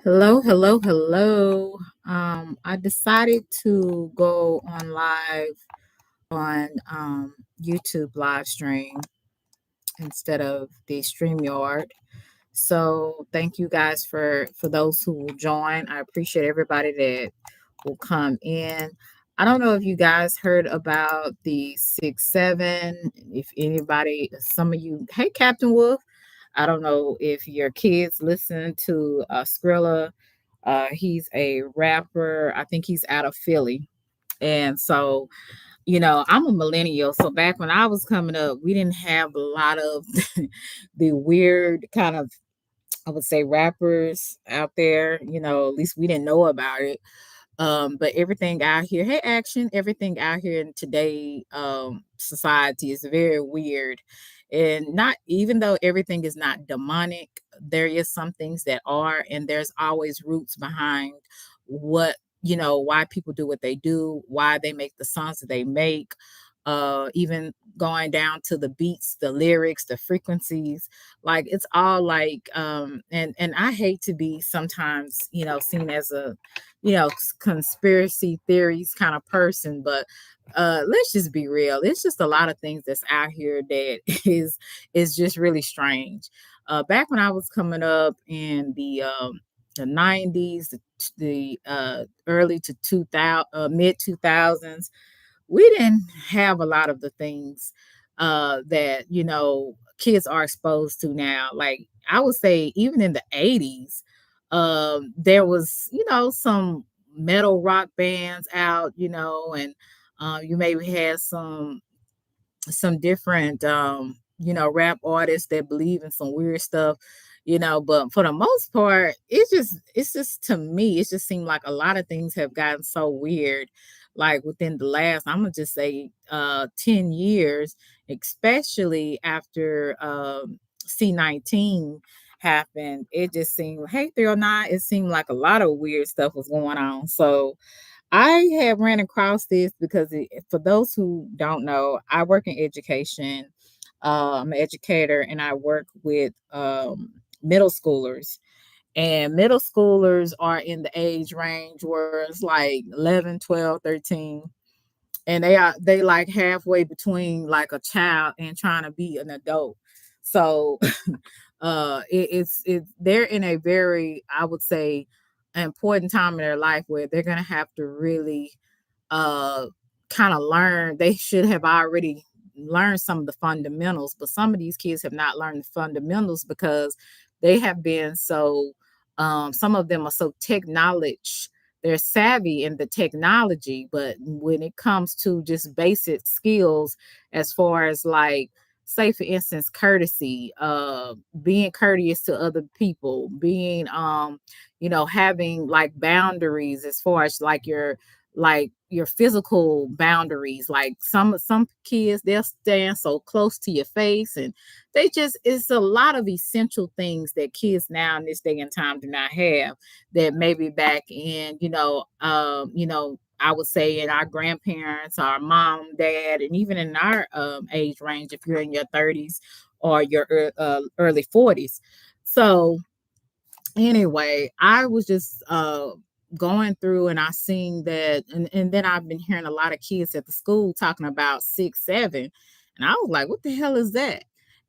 Hello, hello, hello. I decided to go on live on YouTube live stream instead of the StreamYard. So thank you guys for those who will join. I appreciate everybody that will come in. I don't know if you guys heard about the 6-7. If anybody, some of you, hey Captain Wolf. I don't know if your kids listen to Skrilla. He's a rapper. I think he's out of Philly. And so, I'm a millennial. So back when I was coming up, we didn't have a lot of the weird kind of, I would say, rappers out there. At least we didn't know about it. But everything out here, hey, action, everything out here in today society is very weird. And not even though everything is not demonic, there is some things that are, and there's always roots behind what, why people do what they do, why they make the songs that they make, even going down to the beats, the lyrics, the frequencies, like it's all like and I hate to be sometimes, seen as a conspiracy theories kind of person, but let's just be real. It's just a lot of things that's out here that is just really strange. Back when I was coming up in the 90s, the early to 2000 mid 2000s, we didn't have a lot of the things that kids are exposed to now. Like I would say, even in the 80s, there was some metal rock bands out, and you maybe had some different rap artists that believe in some weird stuff, but for the most part it's just to me it just seemed like a lot of things have gotten so weird, like within the last, I'm gonna just say 10 years, especially after C19 happened. It just seemed, hey, 309, it seemed like a lot of weird stuff was going on. So I have ran across this because for those who don't know, I work in education. I'm an educator and I work with middle schoolers. And middle schoolers are in the age range where it's like 11, 12, 13. And they like halfway between like a child and trying to be an adult. So it's they're in a very, I would say, important time in their life where they're gonna have to really uh kind of learn. They should have already learned some of the fundamentals, but some of these kids have not learned the fundamentals because they have been so some of them are so tech knowledge, they're savvy in the technology, but when it comes to just basic skills, as far as like, say for instance, courtesy, being courteous to other people, being having like boundaries as far as like your physical boundaries. Like some kids, they'll stand so close to your face, and they just, it's a lot of essential things that kids now in this day and time do not have, that maybe back in I would say in our grandparents, our mom, dad, and even in our age range, if you're in your 30s or your early 40s. So anyway, I was just going through and I seen that, and then I've been hearing a lot of kids at the school talking about 6-7. And I was like, what the hell is that?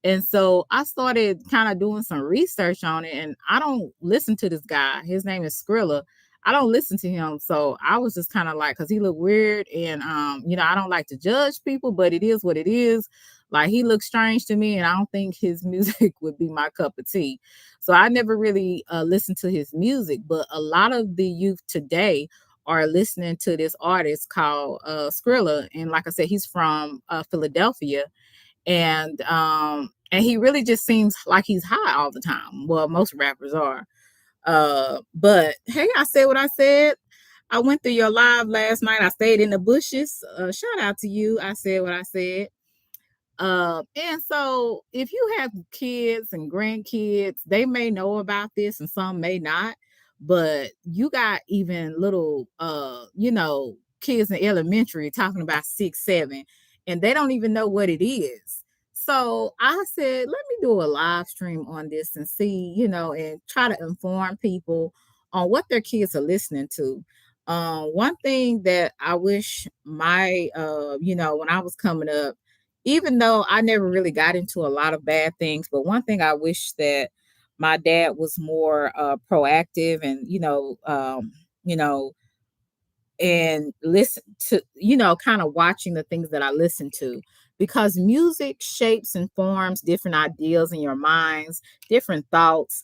And so I started kind of doing some research on it. And I don't listen to this guy. His name is Skrilla. I don't listen to him. So I was just kind of like, because he looked weird. And I don't like to judge people, but it is what it is. Like he looks strange to me, and I don't think his music would be my cup of tea. So I never really listened to his music, but a lot of the youth today are listening to this artist called Skrilla. And like I said, he's from Philadelphia, and he really just seems like he's high all the time. Well, most rappers are. But hey, I said what I said. I went through your live last night. I stayed in the bushes. Shout out to you. I said what I said. And so if you have kids and grandkids, they may know about this and some may not, but you got even little kids in elementary talking about 6-7, and they don't even know what it is. So I said, let me do a live stream on this and see, and try to inform people on what their kids are listening to. One thing that I wish my, when I was coming up, even though I never really got into a lot of bad things, but one thing I wish that my dad was more proactive and, you know, and listen to, kind of watching the things that I listen to, because music shapes and forms different ideas in your minds, different thoughts,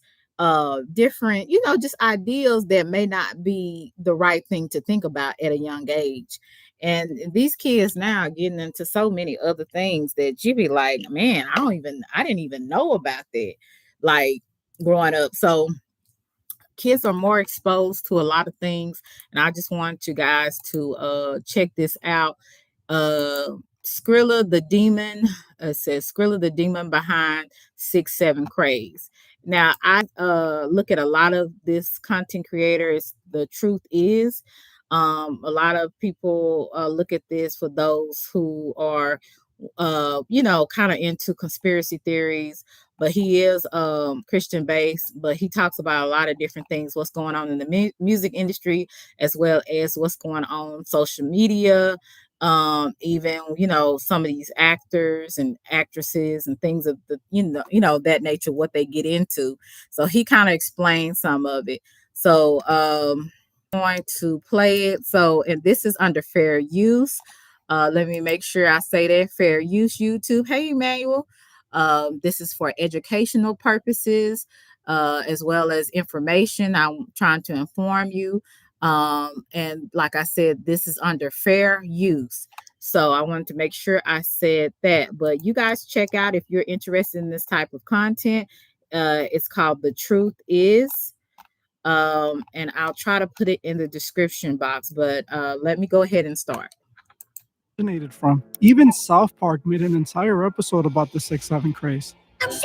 different, just ideals that may not be the right thing to think about at a young age. And these kids now are getting into so many other things that you be like, man, I didn't even know about that, like growing up. So kids are more exposed to a lot of things, and I just want you guys to check this out. uh Skrilla the demon, says Skrilla the demon behind 6-7 craze. Now I look at a lot of this content creators. The truth is, a lot of people look at this for those who are kind of into conspiracy theories, but he is Christian based, but he talks about a lot of different things, what's going on in the music industry, as well as what's going on social media, even some of these actors and actresses and things of the that nature, what they get into. So he kind of explains some of it. So going to play it. So, and this is under fair use. Let me make sure I say that, fair use YouTube. Hey, Emmanuel. This is for educational purposes, as well as information. I'm trying to inform you. And like I said, this is under fair use. So I wanted to make sure I said that. But you guys check out if you're interested in this type of content. It's called The Truth Is. And I'll try to put it in the description box, but let me go ahead and start. Originated from. Even South Park made an entire episode about the 6-7 craze. I'm 6'7".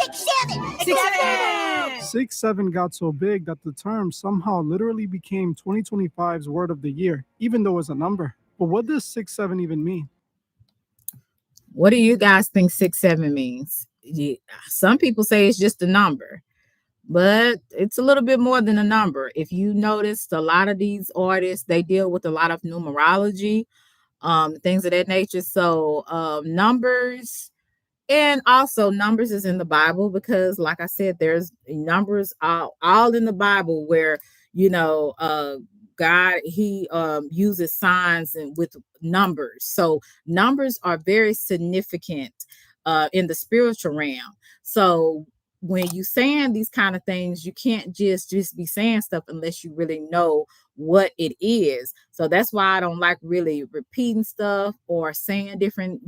6'7". 6-7 got so big that the term somehow literally became 2025's word of the year, even though it's a number. But what does 6-7 even mean? What do you guys think 6-7 means? Some people say it's just a number, but it's a little bit more than a number. If you noticed, a lot of these artists, they deal with a lot of numerology, things of that nature. So numbers, and also numbers is in the Bible, because like I said, there's numbers all in the Bible where God, he uses signs and with numbers. So numbers are very significant in the spiritual realm. So when you saying these kind of things, you can't just be saying stuff unless you really know what it is. So that's why I don't like really repeating stuff or saying different,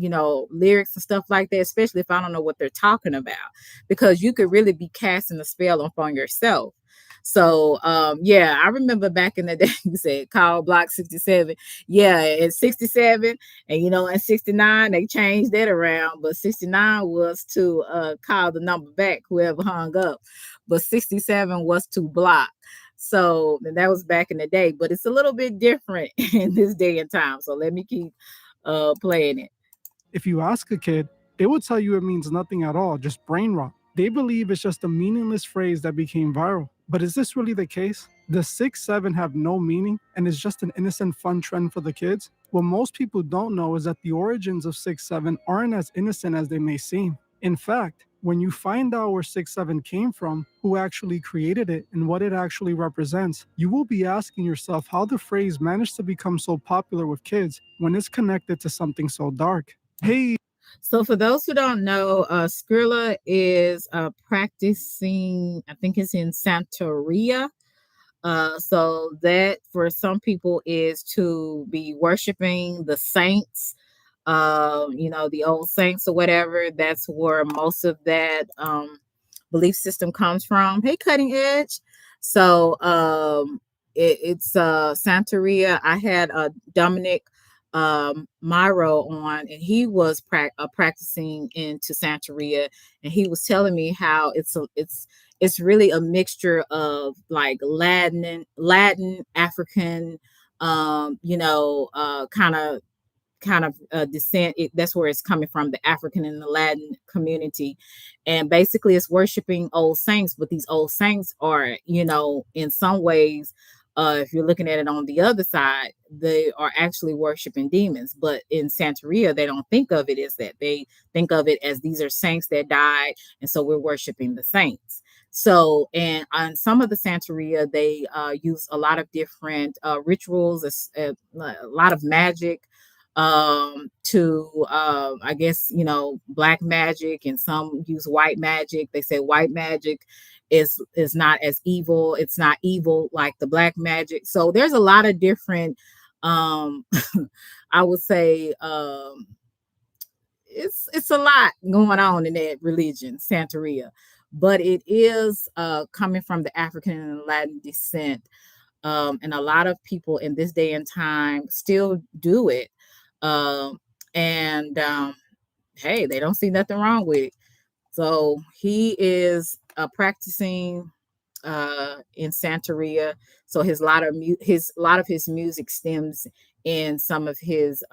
lyrics and stuff like that, especially if I don't know what they're talking about, because you could really be casting a spell upon yourself. So yeah, I remember back in the day, you said call block 67. Yeah, at 67, and in 69 they changed that around, but 69 was to call the number back, whoever hung up, but 67 was to block. So and that was back in the day, but it's a little bit different in this day and time. So let me keep playing it. If you ask a kid, they will tell you it means nothing at all, just brain rot. They believe it's just a meaningless phrase that became viral. But is this really the case? Does 6-7 have no meaning and is just an innocent fun trend for the kids? What most people don't know is that the origins of 6-7 aren't as innocent as they may seem. In fact, when you find out where 6-7 came from, who actually created it, and what it actually represents, you will be asking yourself how the phrase managed to become so popular with kids when it's connected to something so dark. Hey. So for those who don't know, Skrilla is practicing, I think it's in Santeria. So that for some people is to be worshiping the saints, the old saints or whatever. That's where most of that belief system comes from. Hey, Cutting Edge. So it's Santeria. I had Dominic Myro on, and he was practicing into Santeria, and he was telling me how it's really a mixture of like Latin, African, kind of kind of descent. That's where it's coming from, the African and the Latin community. And basically it's worshiping old saints, but these old saints are, in some ways, if you're looking at it on the other side, they are actually worshiping demons. But in Santeria, they don't think of it as that. They think of it as these are saints that died, and so we're worshiping the saints. So, and on some of the Santeria, they use a lot of different rituals, a lot of magic, to I guess, black magic, and some use white magic. They say white magic is not as evil. It's not evil like the black magic. So there's a lot of different I would say it's a lot going on in that religion, Santeria. But it is coming from the African and Latin descent. And a lot of people in this day and time still do it. And hey, they don't see nothing wrong with it. So he is practicing in Santeria. So a lot of his music stems in some of his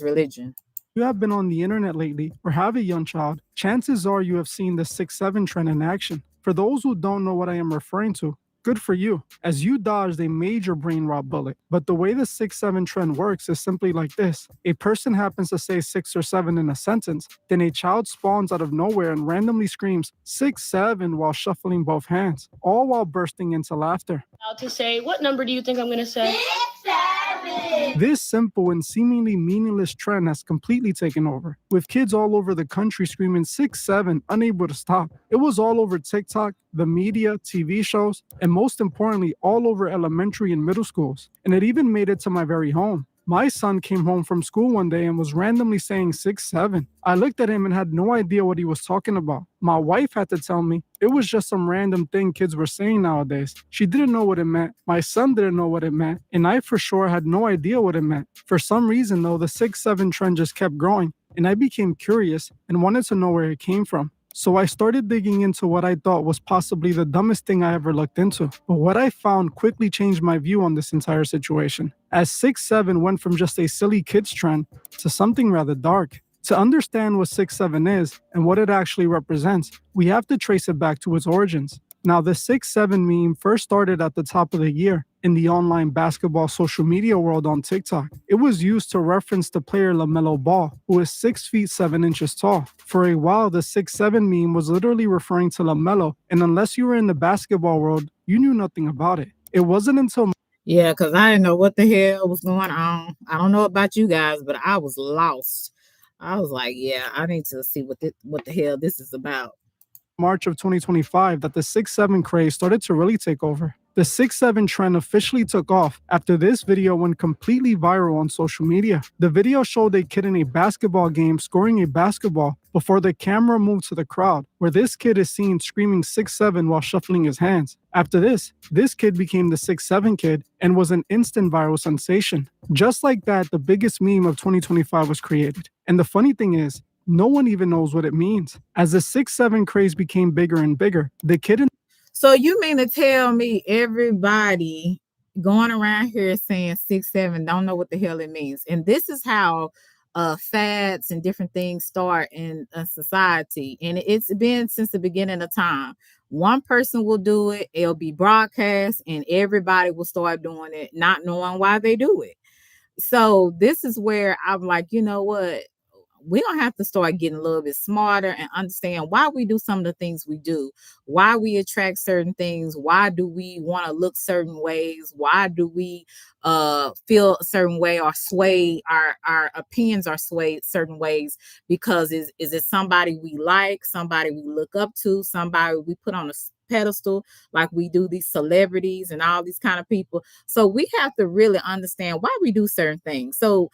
religion. You have been on the internet lately or have a young child, chances are you have seen the 6-7 trend in action. For those who don't know what I am referring to, good for you, as you dodged a major brain rot bullet. But the way the 6-7 trend works is simply like this. A person happens to say 6 or 7 in a sentence, then a child spawns out of nowhere and randomly screams 6-7 while shuffling both hands, all while bursting into laughter. To say, what number do you think I'm going to say? 6-7. This simple and seemingly meaningless trend has completely taken over, with kids all over the country screaming 6-7, unable to stop. It was all over TikTok, the media, TV shows, and most importantly, all over elementary and middle schools. And it even made it to my very home. My son came home from school one day and was randomly saying 6-7. I looked at him and had no idea what he was talking about. My wife had to tell me it was just some random thing kids were saying nowadays. She didn't know what it meant. My son didn't know what it meant. And I for sure had no idea what it meant. For some reason though, the 6-7 trend just kept growing. And I became curious and wanted to know where it came from. So I started digging into what I thought was possibly the dumbest thing I ever looked into. But what I found quickly changed my view on this entire situation, as 6-7 went from just a silly kids trend to something rather dark. To understand what 6-7 is and what it actually represents, we have to trace it back to its origins. Now, the 6-7 meme first started at the top of the year in the online basketball social media world on TikTok. It was used to reference the player LaMelo Ball, who is 6 feet 7 inches tall. For a while, the 6-7 meme was literally referring to LaMelo, and unless you were in the basketball world, you knew nothing about it. It wasn't until Yeah, because I didn't know what the hell was going on. I don't know about you guys, but I was lost. I was like, yeah, I need to see what the hell this is about. March of 2025 that the 6-7 craze started to really take over. The 6-7 trend officially took off after this video went completely viral on social media. The video showed a kid in a basketball game scoring a basketball before the camera moved to the crowd, where this kid is seen screaming 6-7 while shuffling his hands. After this kid became the 6-7 kid and was an instant viral sensation. Just like that, the biggest meme of 2025 was created. And the funny thing is, no one even knows what it means. As the 6-7 craze became bigger and bigger, the kid in So you mean to tell me everybody going around here saying 6-7 don't know what the hell it means? And this is how fads and different things start in a society. And it's been since the beginning of time. One person will do it, it'll be broadcast, and everybody will start doing it, not knowing why they do it. So this is where I'm like, you know what? We're gonna have to start getting a little bit smarter and understand why we do some of the things we do, why we attract certain things, why do we want to look certain ways, why do we feel a certain way, or sway our opinions are swayed certain ways, because is it somebody we like, somebody we look up to, somebody we put on a pedestal like we do these celebrities and all these kind of people. So we have to really understand why we do certain things. So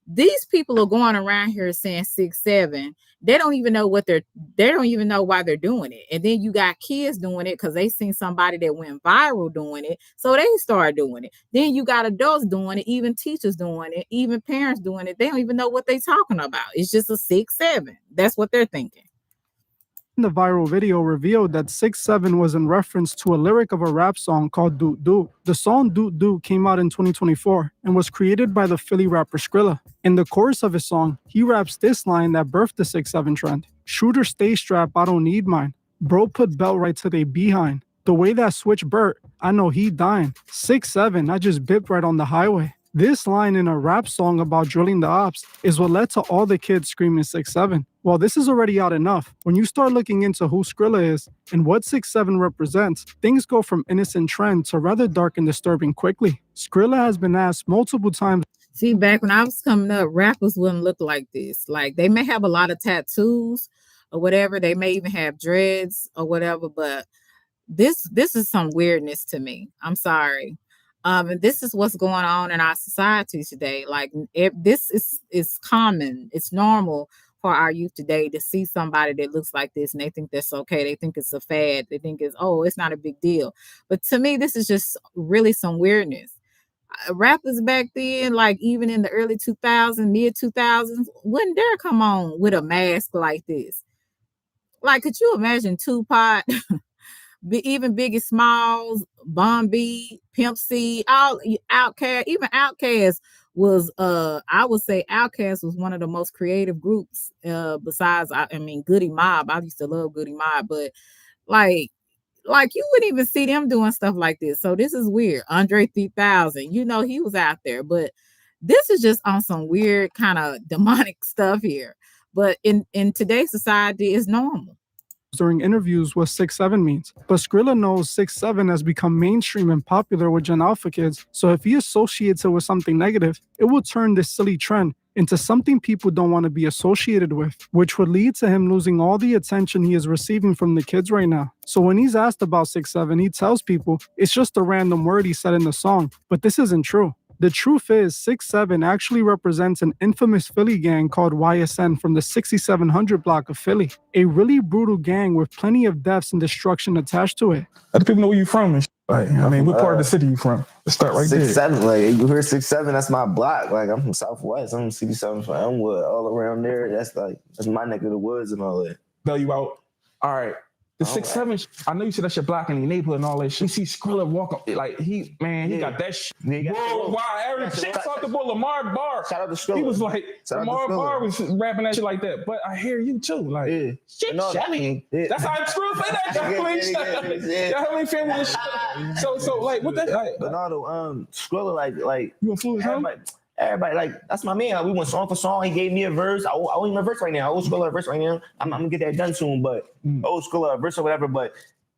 these people are going around here saying 6-7. They don't even know they don't even know why they're doing it. And then you got kids doing it because they seen somebody that went viral doing it, so they start doing it. Then you got adults doing it, even teachers doing it, even parents doing it. They don't even know what they're talking about. It's just a 6-7. That's what they're thinking. The viral video revealed that 6'7" was in reference to a lyric of a rap song called Doot Doot. The song Doot Doot came out in 2024 and was created by the Philly rapper Skrilla. In the chorus of his song, he raps this line that birthed the 6'7" trend. Shooter stay strapped, I don't need mine. Bro put belt right to they behind. The way that switch Burt, I know he dying. 6'7", I just bipped right on the highway. This line in a rap song about drilling the ops is what led to all the kids screaming 6'7". Well, this is already out enough. When you start looking into who Skrilla is and what 6'7" represents, things go from innocent trend to rather dark and disturbing quickly. Skrilla has been asked multiple times. See, back when I was coming up, rappers wouldn't look like this. Like, they may have a lot of tattoos or whatever. They may even have dreads or whatever, but this is some weirdness to me. I'm sorry. And this is what's going on in our society today. Like, this is common. It's normal for our youth today to see somebody that looks like this and they think that's okay. They think it's a fad. They think it's not a big deal. But to me, this is just really some weirdness. Rappers back then, like even in the early 2000s, mid 2000s, wouldn't dare come on with a mask like this. Like, could you imagine Tupac? Even Biggie Smalls, Bun B, Pimp C, all Outkast, even Outkast was I would say Outkast was one of the most creative groups besides I mean Goody Mob. I used to love Goody Mob, but like you wouldn't even see them doing stuff like this. So this is weird. Andre 3000, he was out there, but this is just on some weird kind of demonic stuff here. But in today's society, it's normal. During interviews what 6'7" means. But Skrilla knows 6'7" has become mainstream and popular with Gen Alpha kids, so if he associates it with something negative, it will turn this silly trend into something people don't want to be associated with, which would lead to him losing all the attention he is receiving from the kids right now. So when he's asked about 6'7", he tells people it's just a random word he said in the song, but this isn't true. The truth is, 6'7" actually represents an infamous Philly gang called YSN from the 6700 block of Philly. A really brutal gang with plenty of deaths and destruction attached to it. Let the people know where you from. Like, I mean, what part of the city you from? Let's start right 6'7", there. like you hear 6'7", that's my block. Like I'm from Southwest. I'm from 67 from Elmwood, all around there. That's my neck of the woods and all that. Bail you out. All right. The 6'7", I know you said that's your block in your neighborhood and all that shit. You see Skrilla walk up, like he got that shit. Worldwide, every shit. Shout out to Lamar Barr. Shout out to Skrilla. He was like, Lamar Barr was rapping that shit like that. But I hear you too. Like, shit, no, Shelly. That's how Skrilla say that. Y'all have any family and shit. So like, what that? Like, Bernardo, Skrilla, like you influence him? Everybody, like, that's my man. We went song for song. He gave me a verse. I owe him a verse right now. I owe Skrilla a verse right now. I'm gonna get that done soon, but Skrilla a verse or whatever. But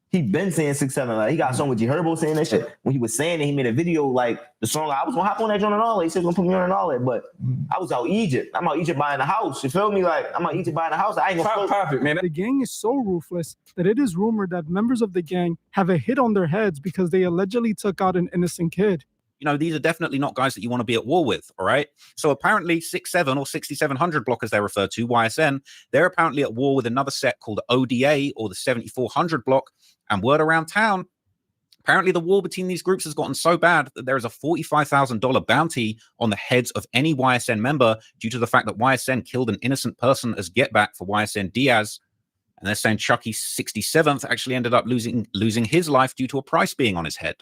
he been saying 6'7". Like, he got a song with G Herbo saying that shit. When he was saying it, he made a video like the song. I was gonna hop on that joint and all that. He said he's gonna put me on and all that, but I was out Egypt. I'm out Egypt buying a house. You feel me? Like, I'm out Egypt buying a house. I ain't gonna pop it, man. The gang is so ruthless that it is rumored that members of the gang have a hit on their heads because they allegedly took out an innocent kid. These are definitely not guys that you want to be at war with, all right? So apparently 6'7" or 6700 block, as they're referred to, YSN, they're apparently at war with another set called ODA, or the 7400 block. And word around town, apparently the war between these groups has gotten so bad that there is a $45,000 bounty on the heads of any YSN member due to the fact that YSN killed an innocent person as get back for YSN Diaz. And they're saying Chucky 67th actually ended up losing his life due to a price being on his head.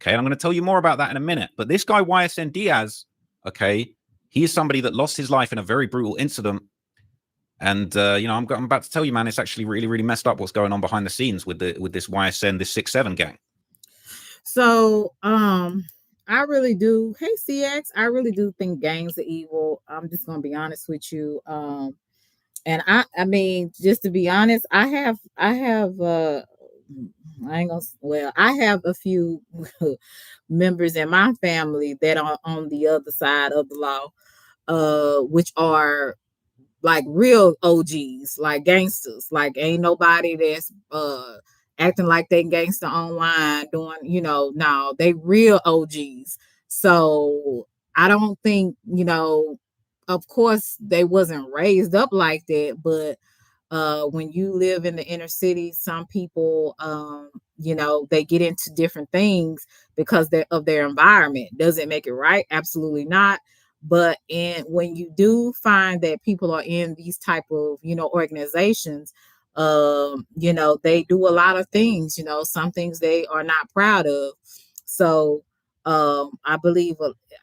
Okay, and I'm going to tell you more about that in a minute. But this guy, YSN Diaz, okay, he is somebody that lost his life in a very brutal incident. And, I'm about to tell you, man, it's actually really, really messed up what's going on behind the scenes with this YSN, this 6'7" gang. So, I really do. Hey, CX, I really do think gangs are evil. I'm just going to be honest with you. And I mean, just to be honest, I have a few members in my family that are on the other side of the law, which are like real OGs, like gangsters. Like, ain't nobody that's acting like they gangster online doing, no, they real OGs. So I don't think, of course they wasn't raised up like that, but when you live in the inner city, some people, they get into different things because of their environment. Does it make it right? Absolutely not. But when you do find that people are in these type of, organizations, You know, they do a lot of things, you know, some things they are not proud of. So I believe,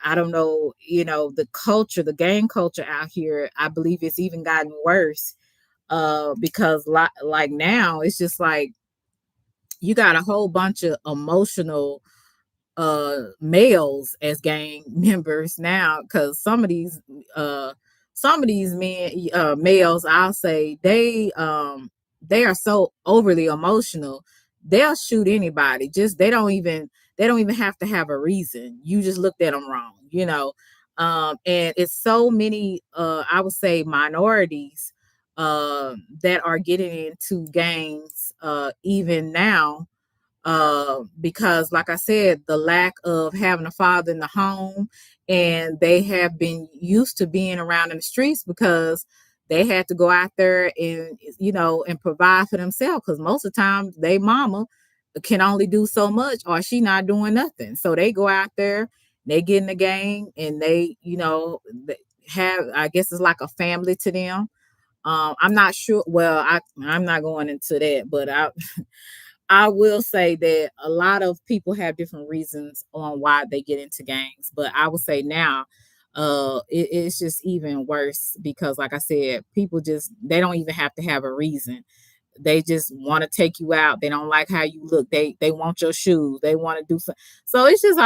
I don't know, you know, the culture, the gang culture out here, I believe it's even gotten worse because like now it's just like you got a whole bunch of emotional males as gang members now, because some of these men males, I'll say, they are so overly emotional, they'll shoot anybody. Just they don't even have to have a reason. You just looked at them wrong, you know. And it's so many I would say minorities that are getting into gangs even now, because like I said, the lack of having a father in the home, and they have been used to being around in the streets because they had to go out there and, you know, and provide for themselves, because most of the time they mama can only do so much, or she not doing nothing. So they go out there, they get in the gang, and they, you know, have, I guess it's like a family to them. I'm not sure, well, I'm not going into that, but I will say that a lot of people have different reasons on why they get into gangs, but I would say now it's just even worse because, like I said, people just, they don't even have to have a reason. They just want to take you out. They don't like how you look. They want your shoes. They want to do something. So it's just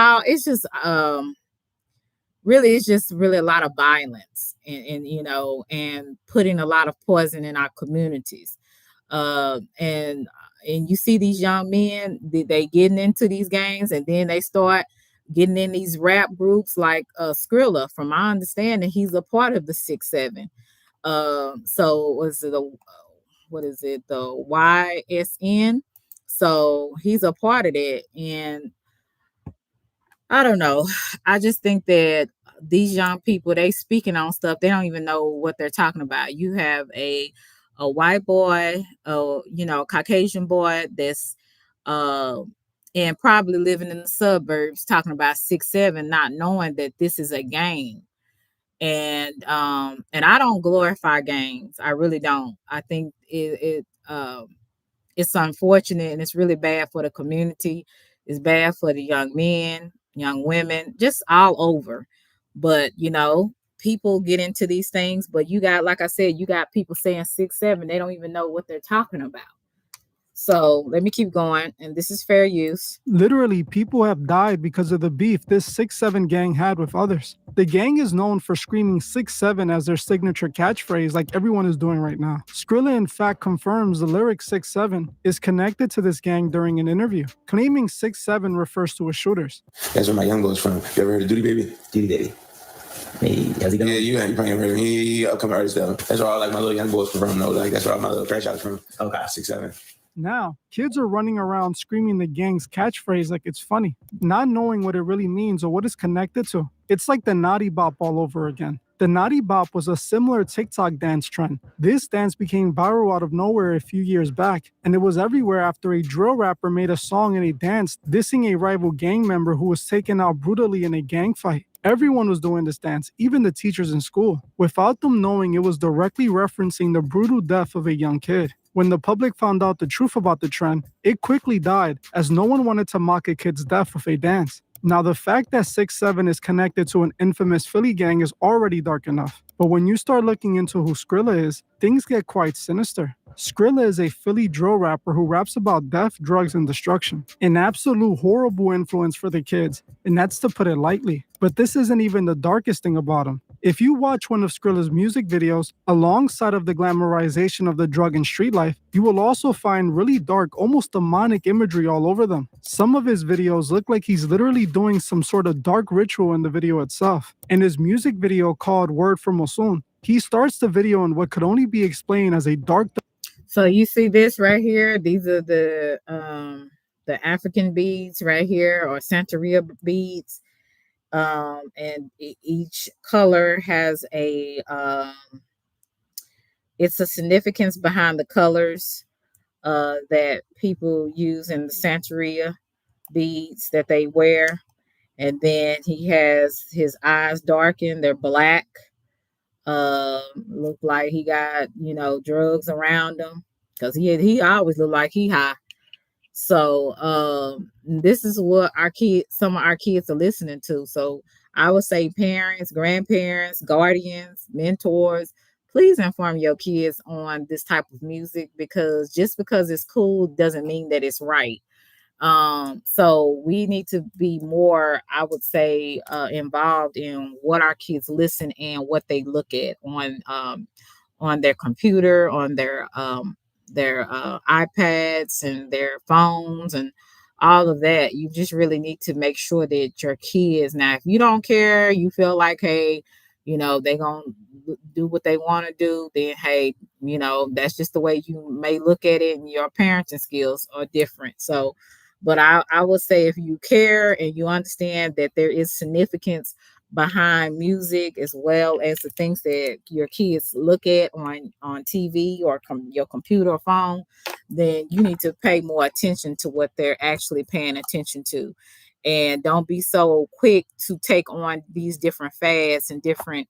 really, it's just really a lot of violence, and you know, and putting a lot of poison in our communities. And you see these young men, they getting into these gangs, and then they start getting in these rap groups like Skrilla. From my understanding, he's a part of the 6-7. So was it what is it, the YSN? So he's a part of that, and I don't know. I just think that these young people, they speaking on stuff, they don't even know what they're talking about. You have a white boy, you know, Caucasian boy that's uh and probably living in the suburbs talking about 6-7, not knowing that this is a game. And I don't glorify gangs. I really don't. I think it's unfortunate, and it's really bad for the community. It's bad for the young men, young women, just all over. But you know, people get into these things, but you got, like I said, you got people saying 6-7, they don't even know what they're talking about. So let me keep going, and this is fair use. Literally, people have died because of the beef this 6-7 gang had with others. The gang is known for screaming 6-7 as their signature catchphrase, like everyone is doing right now. Skrilla, in fact, confirms the lyric 6-7 is connected to this gang during an interview, claiming 6-7 refers to his shooters. That's where my young boy's from. You ever heard of Duty Baby? Duty Baby. Hey, how's he going? Yeah, you probably heard of him. He upcoming artist though. That's where all like my little young boys from though. Like that's where all my little crash outs from. Okay. 6-7. Now, kids are running around screaming the gang's catchphrase like it's funny, not knowing what it really means or what it's connected to. It's like the Naughty Bop all over again. The Naughty Bop was a similar TikTok dance trend. This dance became viral out of nowhere a few years back, and it was everywhere after a drill rapper made a song and a dance dissing a rival gang member who was taken out brutally in a gang fight. Everyone was doing this dance, even the teachers in school, without them knowing it was directly referencing the brutal death of a young kid. When the public found out the truth about the trend, it quickly died, as no one wanted to mock a kid's death with a dance. Now, the fact that 6-7 is connected to an infamous Philly gang is already dark enough. But when you start looking into who Skrilla is, things get quite sinister. Skrilla is a Philly drill rapper who raps about death, drugs, and destruction. An absolute horrible influence for the kids, and that's to put it lightly. But this isn't even the darkest thing about him. If you watch one of Skrilla's music videos, alongside of the glamorization of the drug and street life, you will also find really dark, almost demonic imagery all over them. Some of his videos look like he's literally doing some sort of dark ritual in the video itself. In his music video called Word from Mosun, he starts the video in what could only be explained as a dark. So you see this right here? These are the African beads right here, or Santeria beads. And each color has it's a significance behind the colors that people use in the Santeria beads that they wear. And then he has his eyes darkened, they're black. Look like he got, you know, drugs around him. because he always look like he high. So this is what some of our kids are listening to. So I would say parents, grandparents, guardians, mentors, please inform your kids on this type of music, because just because it's cool doesn't mean that it's right. So we need to be more, I would say, involved in what our kids listen and what they look at on their computer, on their iPads and their phones and all of that. You just really need to make sure that your kids, now, if you don't care, you feel like, hey, they're going to do what they want to do, then, hey, that's just the way you may look at it, and your parenting skills are different. So, but I would say if you care and you understand that there is significance behind music, as well as the things that your kids look at on TV or your computer or phone, then you need to pay more attention to what they're actually paying attention to. And don't be so quick to take on these different fads and different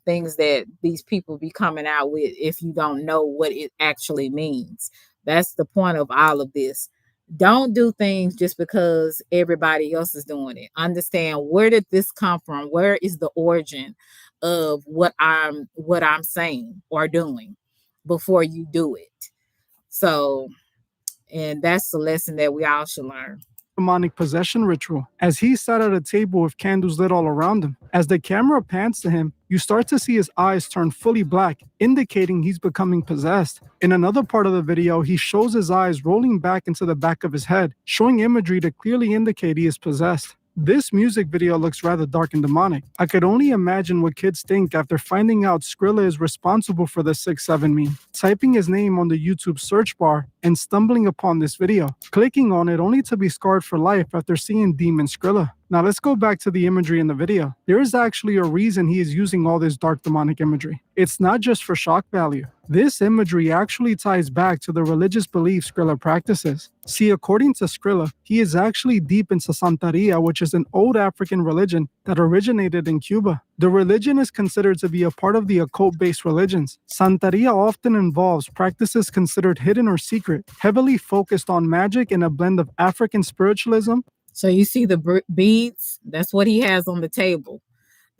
things that these people be coming out with if you don't know what it actually means. That's the point of all of this. Don't do things just because everybody else is doing it. Understand, where did this come from? Where is the origin of what I'm saying or doing before you do it? So, and that's the lesson that we all should learn. Demonic possession ritual, as he sat at a table with candles lit all around him. As the camera pans to him, you start to see his eyes turn fully black, indicating he's becoming possessed. In another part of the video, he shows his eyes rolling back into the back of his head, showing imagery to clearly indicate he is possessed. This music video looks rather dark and demonic. I could only imagine what kids think after finding out Skrilla is responsible for the 6-7 meme, typing his name on the YouTube search bar and stumbling upon this video, clicking on it only to be scarred for life after seeing Demon Skrilla. Now let's go back to the imagery in the video. There is actually a reason he is using all this dark demonic imagery. It's not just for shock value. This imagery actually ties back to the religious beliefs Skrilla practices. See, according to Skrilla, he is actually deep into Santeria, which is an old African religion that originated in Cuba. The religion is considered to be a part of the occult-based religions. Santeria often involves practices considered hidden or secret, heavily focused on magic and a blend of African spiritualism. So you see the beads, that's what he has on the table.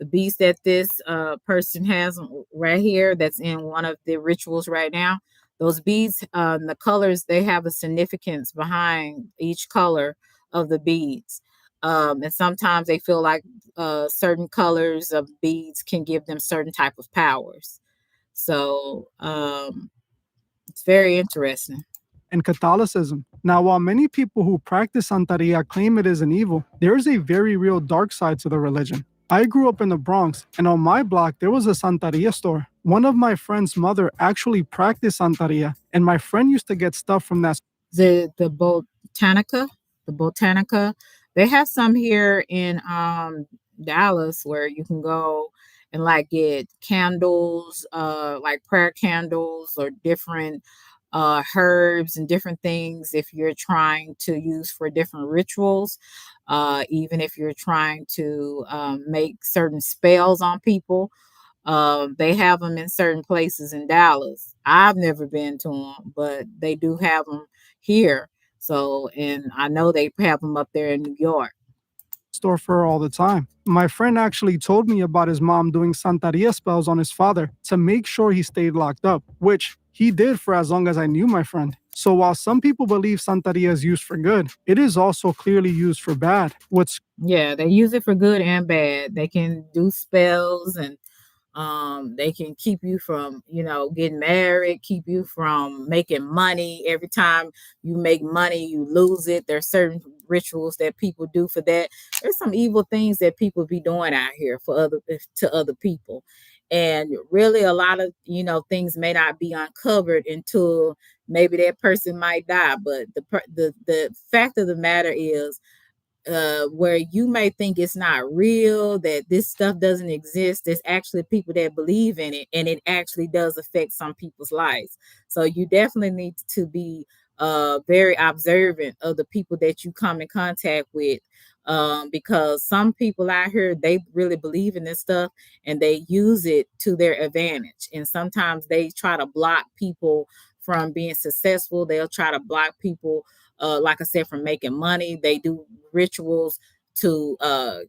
The beads that this person has right here, that's in one of the rituals right now. Those beads, the colors, they have a significance behind each color of the beads. And sometimes they feel like certain colors of beads can give them certain type of powers. So it's very interesting. And Catholicism. Now, while many people who practice Santeria claim it is an evil, there is a very real dark side to the religion. I grew up in the Bronx, and on my block, there was a Santeria store. One of my friend's mother actually practiced Santeria, and my friend used to get stuff from that. The Botanica, they have some here in Dallas where you can go and like get candles, like prayer candles or different herbs and different things if you're trying to use for different rituals, even if you're trying to make certain spells on people. They have them in certain places in Dallas. I've never been to them, but they do have them here. So, and I know they have them up there in New York. Store for her all the time. My friend actually told me about his mom doing Santeria spells on his father to make sure he stayed locked up, which he did for as long as I knew my friend. So while some people believe Santeria is used for good, it is also clearly used for bad. Yeah, they use it for good and bad. They can do spells, and they can keep you from, getting married, keep you from making money. Every time you make money, you lose it. There's certain rituals that people do for that. There's some evil things that people be doing out here to other people. And really a lot of, things may not be uncovered until maybe that person might die. But the fact of the matter is, where you may think it's not real, that this stuff doesn't exist, there's actually people that believe in it, and it actually does affect some people's lives. So you definitely need to be very observant of the people that you come in contact with, because some people out here, they really believe in this stuff and they use it to their advantage, and sometimes they try to block people from being successful. They'll try to block people, like I said, from making money. They do rituals to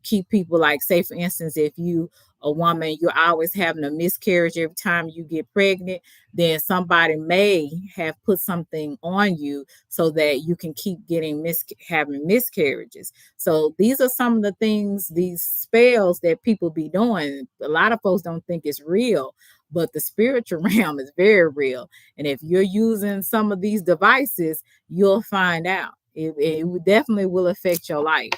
keep people, like, say for instance, if you a woman, you're always having a miscarriage every time you get pregnant, then somebody may have put something on you so that you can keep getting having miscarriages. So these are some of the things, these spells that people be doing. A lot of folks don't think it's real, but the spiritual realm is very real. And if you're using some of these devices, you'll find out. It definitely will affect your life.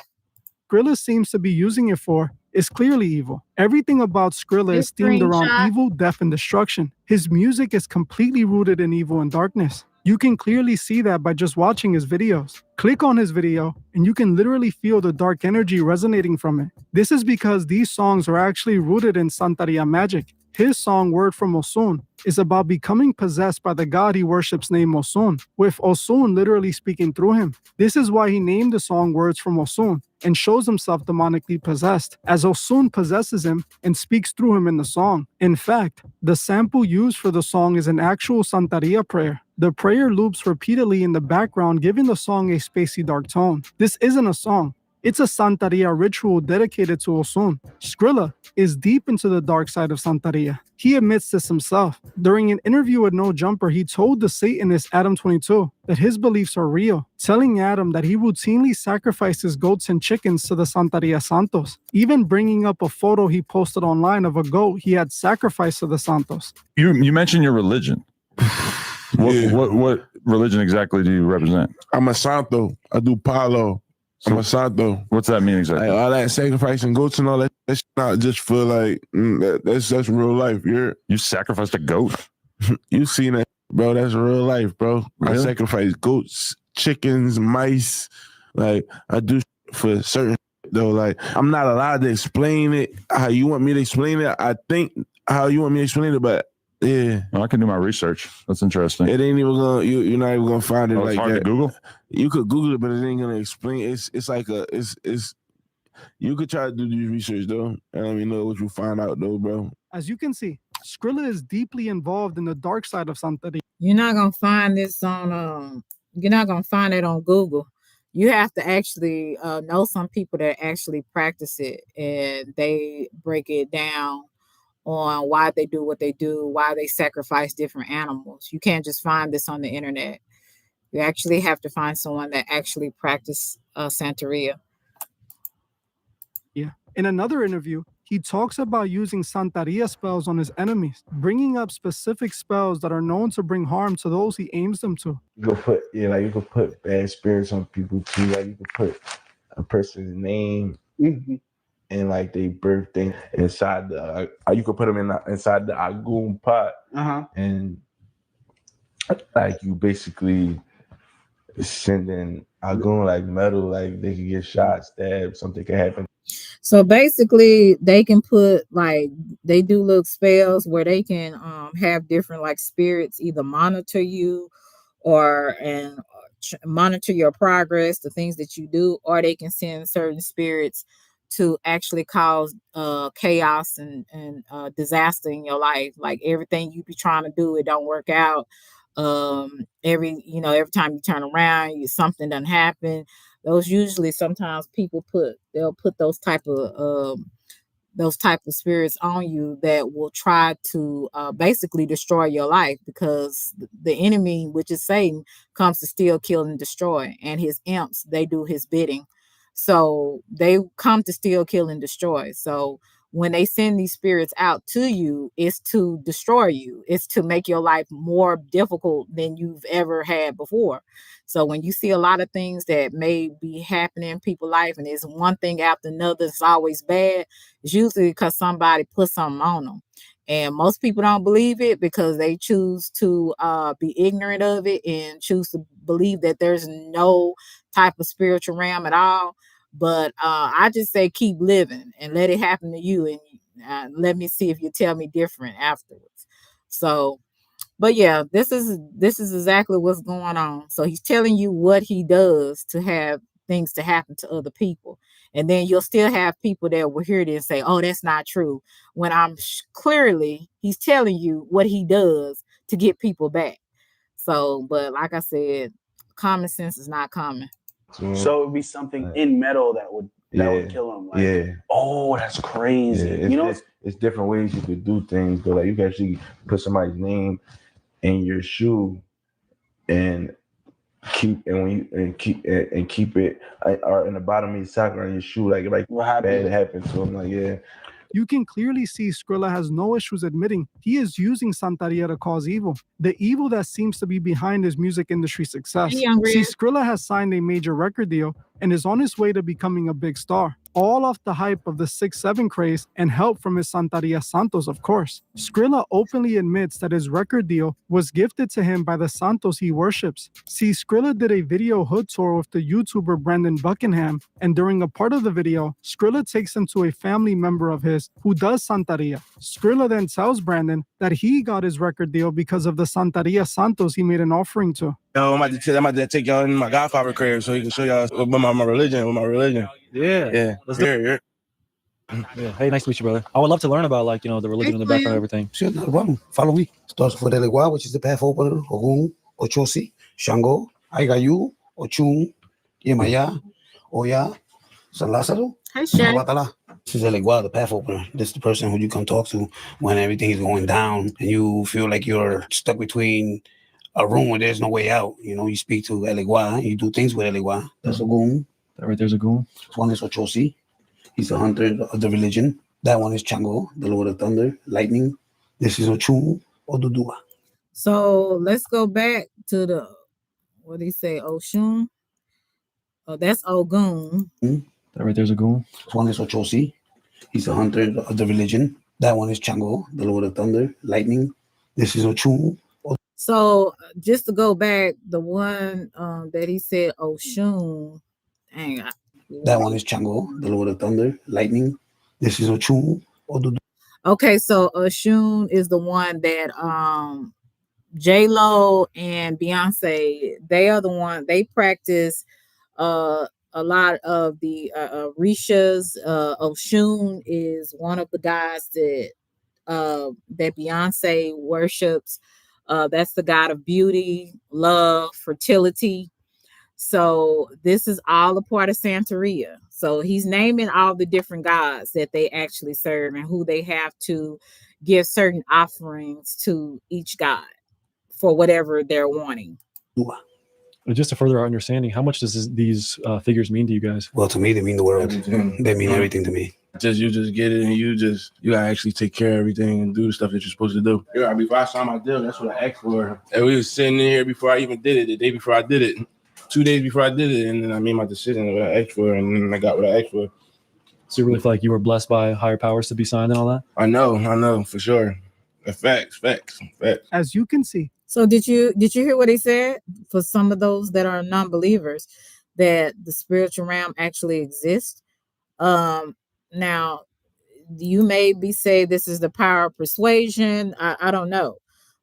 Skrilla seems to be using it for is clearly evil. Everything about Skrilla is themed around evil, death, and destruction. His music is completely rooted in evil and darkness. You can clearly see that by just watching his videos. Click on his video and you can literally feel the dark energy resonating from it. This is because these songs are actually rooted in Santeria magic. His song, Word from Osun, is about becoming possessed by the god he worships named Osun, with Osun literally speaking through him. This is why he named the song Words from Osun, and shows himself demonically possessed, as Osun possesses him and speaks through him in the song. In fact, the sample used for the song is an actual Santeria prayer. The prayer loops repeatedly in the background, giving the song a spacey dark tone. This isn't a song. It's a Santeria ritual dedicated to Osun. Skrilla is deep into the dark side of Santeria. He admits this himself. During an interview with No Jumper, he told the Satanist Adam22 that his beliefs are real, telling Adam that he routinely sacrifices goats and chickens to the Santeria Santos, even bringing up a photo he posted online of a goat he had sacrificed to the Santos. You mentioned your religion. What religion exactly do you represent? I'm a Santo. I do Palo. I'm a Santo. What's that mean exactly? Like all that sacrificing goats and all that, that's not just for like, that's real life. You sacrificed a goat? You seen that, bro. That's real life, bro. Really? I sacrifice goats, chickens, mice. Like, I do for certain though. Like, I'm not allowed to explain it how you want me to explain it. I think how you want me to explain it, but yeah. Well, I can do my research. That's interesting. It ain't even gonna, you're not even gonna find it it's like hard that. to Google? You could Google it, but it ain't gonna explain. It's like it's you could try to do your research though. And let me know what you find out though, bro. As you can see, Skrilla is deeply involved in the dark side of Santeria. You're not gonna find this on you're not gonna find it on Google. You have to actually know some people that actually practice it, and they break it down on why they do what they do, why they sacrifice different animals. You can't just find this on the internet. You actually have to find someone that actually practice Santeria. Yeah. In another interview, he talks about using Santeria spells on his enemies, bringing up specific spells that are known to bring harm to those he aims them to. You could put, you could put bad spirits on people too. Like you could put a person's name and like their birthday inside the. You could put them inside the Agun pot, and like you basically sending Agun like metal, like they could get shot, stabbed, something could happen. So basically, they can put they do little spells where they can have different like spirits either monitor you or monitor your progress, the things that you do, or they can send certain spirits to actually cause chaos and disaster in your life. Like everything you be trying to do, it don't work out. Every time you turn around, something doesn't happen. Those usually sometimes they'll put those type of spirits on you that will try to basically destroy your life, because the enemy, which is Satan, comes to steal, kill, and destroy, and his imps, they do his bidding. So they come to steal, kill, and destroy. So when they send these spirits out to you, it's to destroy you. It's to make your life more difficult than you've ever had before. So when you see a lot of things that may be happening in people's life, and it's one thing after another, it's always bad, it's usually because somebody put something on them. And most people don't believe it because they choose to be ignorant of it and choose to believe that there's no type of spiritual realm at all. But I just say keep living and let it happen to you, and let me see if you tell me different afterwards. So, but yeah, this is exactly what's going on. So he's telling you what he does to have things to happen to other people, and then you'll still have people that will hear this and say, "Oh, that's not true." When clearly he's telling you what he does to get people back. So, but like I said, common sense is not common. So it would be something in metal that would kill him. Like, yeah. Oh, that's crazy. Yeah, You know, it's different ways you could do things, but like you can actually put somebody's name in your shoe and keep it or in the bottom of your sock or in your shoe, like bad happened to him. Like, yeah. You can clearly see Skrilla has no issues admitting he is using Santeria to cause evil, the evil that seems to be behind his music industry success. Hey, Young See, Red. Skrilla has signed a major record deal and is on his way to becoming a big star, all off the hype of the 6'7" craze and help from his Santeria Santos, of course. Skrilla openly admits that his record deal was gifted to him by the Santos he worships. See, Skrilla did a video hood tour with the YouTuber Brandon Buckingham, and during a part of the video, Skrilla takes him to a family member of his who does Santeria. Skrilla then tells Brandon that he got his record deal because of the Santeria Santos he made an offering to. Yo, I'm about to take y'all in my Godfather crib so he can show y'all my religion. Yeah. Let's do it. Yeah. Hey, nice to meet you, brother. I would love to learn about the religion and the background and everything. Sure, not a problem. Follow me. Starts with Elegua, which is the path opener, Ogun, Ochosi, Shango, Aigayu, Ochun, Yemaya, Oya, San Lázaro, Hi, Shay. Batala. This is Elegua, the path opener. This is the person who you come talk to when everything is going down and you feel like you're stuck between a room where there's no way out. You know, you speak to Elegua, you do things with Elegua. That's Ogun. That right there's a goon. This one is Ochosi. He's the hunter of the religion. That one is Chango, the Lord of Thunder, Lightning. This is Ochun, Odudua. So let's go back to the, what do you say, Oshun? Oh, that's Ogun. That right there's a goon. This one is Ochosi. He's the hunter of the religion. That one is Chango, the Lord of Thunder, Lightning. This is Ochun. So just to go back, the one that he said Oshun, dang, that one is Chango, the Lord of Thunder, Lightning. This is Ochun. Okay, so Oshun is the one that J-Lo and Beyonce, they are the one, they practice a lot of the Rishas. Oshun is one of the guys that Beyonce worships. That's the god of beauty, love, fertility. So this is all a part of Santeria. So he's naming all the different gods that they actually serve and who they have to give certain offerings to each god for whatever they're wanting. Just to further our understanding, how much does these figures mean to you guys? Well, to me, they mean the world. They mean everything to me. You just get it and you gotta actually take care of everything and do the stuff that you're supposed to do. Yeah, before I signed my deal, that's what I asked for. And we was sitting in here before I even did it, the day before I did it, 2 days before I did it, and then I made my decision of what I asked for, and then I got what I asked for. So you really feel like you were blessed by higher powers to be signed and all that? I know, for sure. Facts. As you can see. So did you hear what he said? For some of those that are non-believers, that the spiritual realm actually exists. Now, you may be saying this is the power of persuasion. I don't know,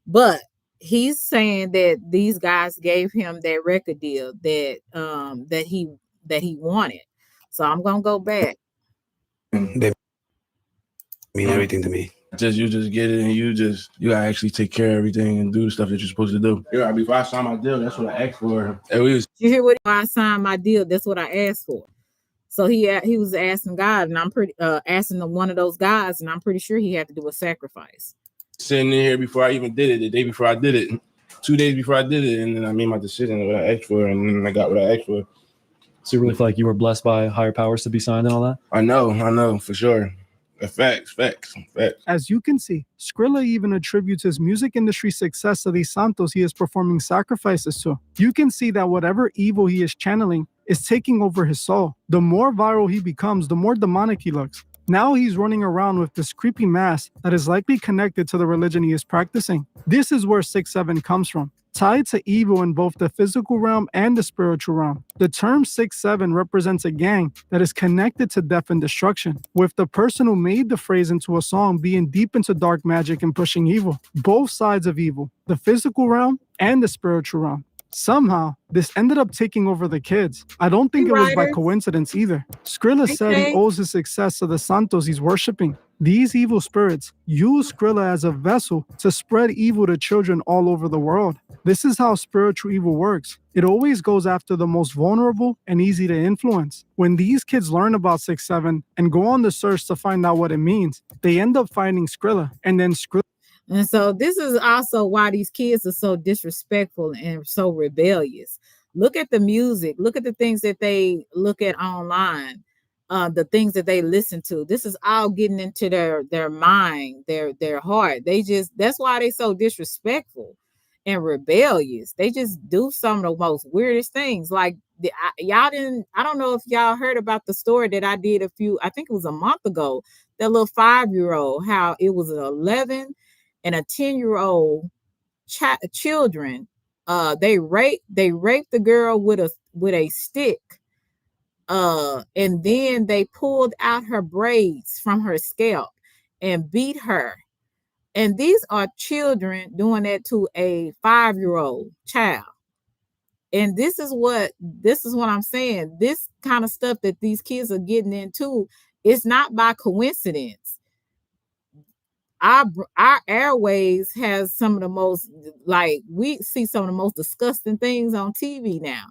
but he's saying that these guys gave him that record deal that he wanted. So I'm gonna go back. They mean everything to me. You just get it and you gotta actually take care of everything and do the stuff that you're supposed to do. Yeah, before I signed my deal, that's what I asked for. And we was. You hear what I signed my deal? That's what I asked for. So he was asking God, and I'm pretty asking one of those guys, and I'm pretty sure he had to do a sacrifice. Sitting in here before I even did it, the day before I did it, 2 days before I did it, and then I made my decision of what I asked for, and then I got what I asked for. So you really feel like you were blessed by higher powers to be signed and all that? I know, for sure. Facts. As you can see, Skrilla even attributes his music industry success to these santos he is performing sacrifices to. You can see that whatever evil he is channeling is taking over his soul. The more viral he becomes, the more demonic he looks. Now he's running around with this creepy mask that is likely connected to the religion he is practicing. This is where 6'7" comes from, tied to evil in both the physical realm and the spiritual realm. The term 6'7" represents a gang that is connected to death and destruction, with the person who made the phrase into a song being deep into dark magic and pushing evil. Both sides of evil, the physical realm and the spiritual realm. Somehow, this ended up taking over the kids. I don't think it was by coincidence either. Skrilla said he owes his success to the santos he's worshiping. These evil spirits use Skrilla as a vessel to spread evil to children all over the world. This is how spiritual evil works. It always goes after the most vulnerable and easy to influence. When these kids learn about 6-7 and go on the search to find out what it means, they end up finding Skrilla, and then Skrilla. And so this is also why these kids are so disrespectful and so rebellious. Look at the music. Look at the things that they look at online. The things that they listen to. This is all getting into their mind, their heart. That's why they so disrespectful and rebellious. They just do some of the most weirdest things. Like I don't know if y'all heard about the story that I did I think it was a month ago, that little 5-year-old, how it was an 11 and a 10-year-old children. They raped the girl with a stick. And then they pulled out her braids from her scalp and beat her. And these are children doing that to a 5-year-old child. And this is what I'm saying. This kind of stuff that these kids are getting into, it's not by coincidence. Our airways has some of the most, like, we see some of the most disgusting things on TV now.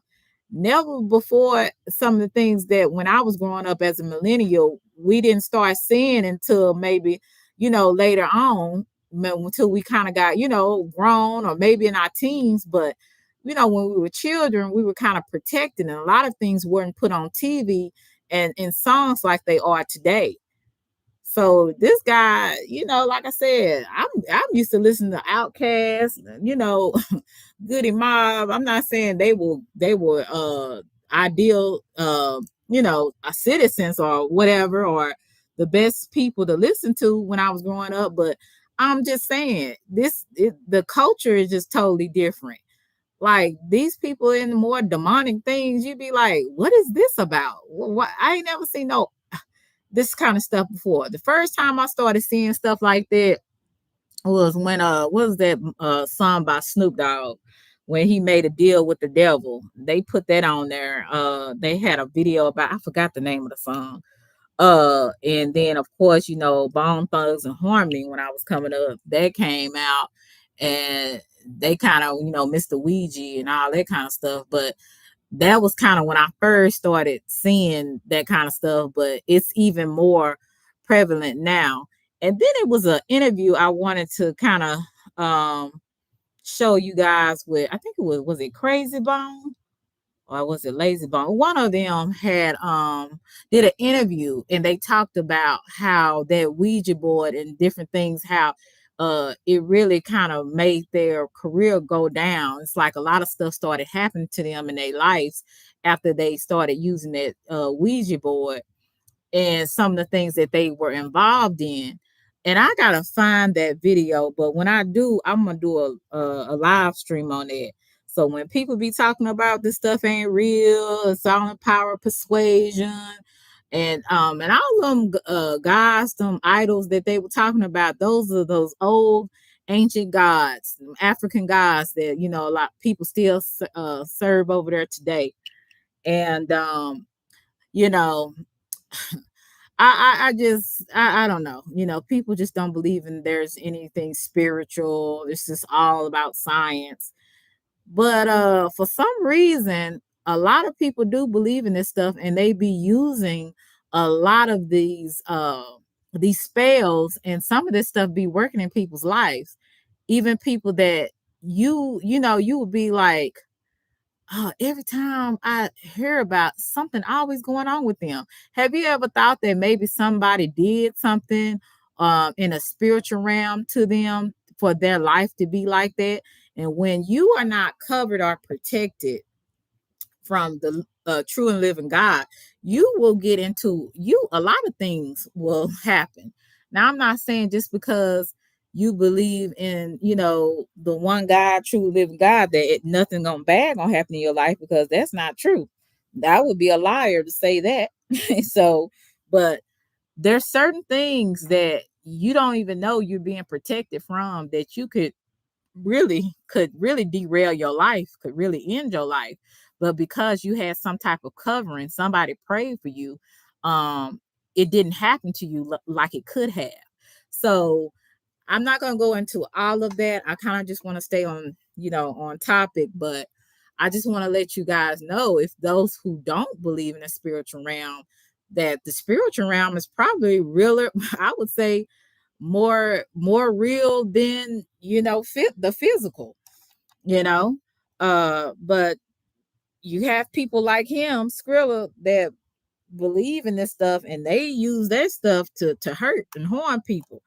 Never before some of the things that when I was growing up as a millennial, we didn't start seeing until maybe, later on, until we kind of got, grown, or maybe in our teens. But, when we were children, we were kind of protected, and a lot of things weren't put on TV and in songs like they are today. So this guy, like I said, I'm used to listening to Outkast, Goody Mob. I'm not saying they were ideal, citizens or whatever, or the best people to listen to when I was growing up. But I'm just saying the culture is just totally different. Like, these people in more demonic things, you'd be like, what is this about? What? I ain't never seen this kind of stuff before. The first time I started seeing stuff like that was when what was that song by Snoop Dogg, when he made a deal with the devil. They put that on there. They had a video about, I forgot the name of the song. And then of course, Bone Thugs and Harmony, when I was coming up, that came out, and they kind of, Mr. Ouija and all that kind of stuff. But that was kind of when I first started seeing that kind of stuff, but it's even more prevalent now. And then it was an interview I wanted to kind of show you guys with, I think was it Crazy Bone or was it Lazy Bone? One of them had did an interview, and they talked about how that Ouija board and different things, how it really kind of made their career go down. It's like a lot of stuff started happening to them in their lives after they started using that Ouija board and some of the things that they were involved in. And I gotta find that video, but when I do, I'm gonna do a live stream on it. So when people be talking about this stuff ain't real, it's all the power of persuasion, and all of them gods, them idols that they were talking about, those are those old ancient gods, African gods that a lot of people still serve over there today. And I don't know, people just don't believe in there's anything spiritual. It's just all about science. But for some reason, a lot of people do believe in this stuff, and they be using a lot of these spells, and some of this stuff be working in people's lives. Even people that you would be like, oh, every time I hear about something always going on with them. Have you ever thought that maybe somebody did something in a spiritual realm to them for their life to be like that? And when you are not covered or protected from the true and living God, you will get into a lot of things will happen. Now, I'm not saying just because you believe in, the one God, true living God, that nothing bad gonna happen in your life, because that's not true. That would be a liar to say that. So, but there's certain things that you don't even know you're being protected from, that you could really derail your life, could really end your life. But because you had some type of covering, somebody prayed for you, it didn't happen to you like it could have. So I'm not going to go into all of that. I kind of just want to stay on, on topic, but I just want to let you guys know, if those who don't believe in the spiritual realm, that the spiritual realm is probably realer, I would say more real than, the physical, but you have people like him, Skrilla, that believe in this stuff, and they use that stuff to hurt and harm people,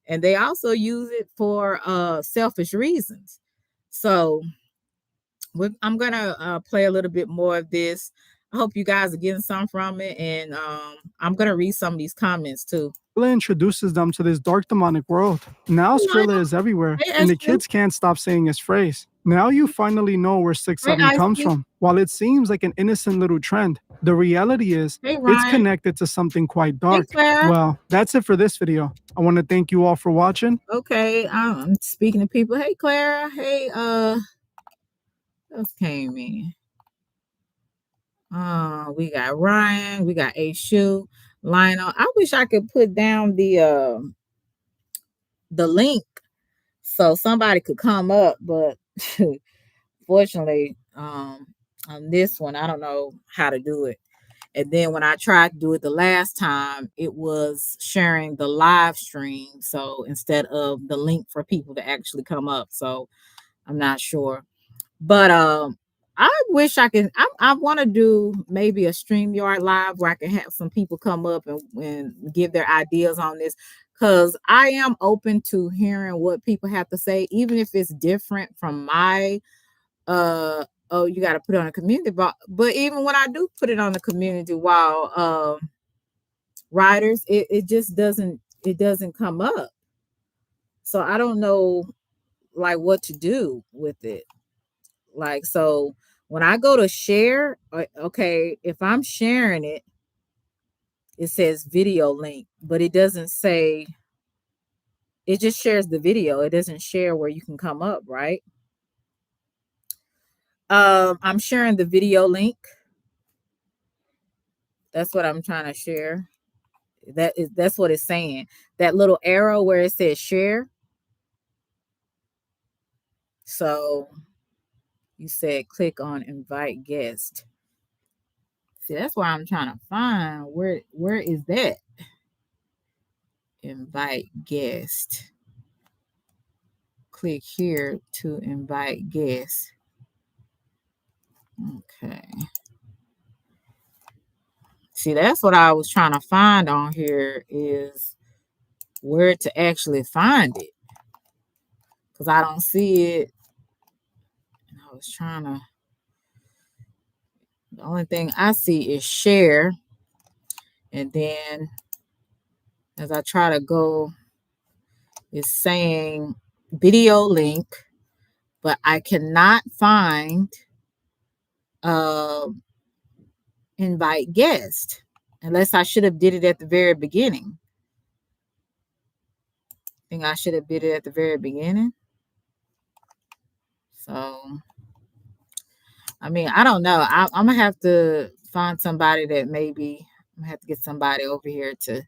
and they also use it for selfish reasons. So I'm gonna play a little bit more of this. I hope you guys are getting some from it, and I'm gonna read some of these comments too. Skrilla introduces them to this dark demonic world. Now Skrilla is everywhere, and the kids can't stop saying his phrase. Now you finally know where 6-7 comes from. While it seems like an innocent little trend, the reality is it's connected to something quite dark. Well, that's it for this video. I want to thank you all for watching. Okay, I'm speaking to people. Hey, Clara. Hey, else came in. We got Ryan. We got A Shoe, Lionel. I wish I could put down the link so somebody could come up, but fortunately, on this one, I don't know how to do it. And then when I tried to do it the last time, it was sharing the live stream. So instead of the link for people to actually come up. So I'm not sure. But I wish I can. I want to do maybe a StreamYard live where I can have some people come up and give their ideas on this, because I am open to hearing what people have to say, even if it's different from my oh, you got to put it on a community. But even when I do put it on the community wall, writers, it just doesn't come up. So I don't know like what to do with it. Like, so when I go to share, okay, if I'm sharing it, it says video link, but it doesn't say, it just shares the video. It doesn't share where you can come up, right? I'm sharing the video link. That's what I'm trying to share. That's what it's saying. That little arrow where it says share. So you said click on invite guest. See, that's why I'm trying to find where is that? Invite guest. Click here to invite guest. Okay. See, that's what I was trying to find on here, is where to actually find it, because I don't see it. And I was trying to, the only thing I see is share. And then as I try to go, it's saying video link, but I cannot find invite guest, unless I should have did it at the very beginning. I think I should have did it at the very beginning. So, I mean, I don't know. I'm gonna have to find somebody that maybe I'm gonna have to get somebody over here to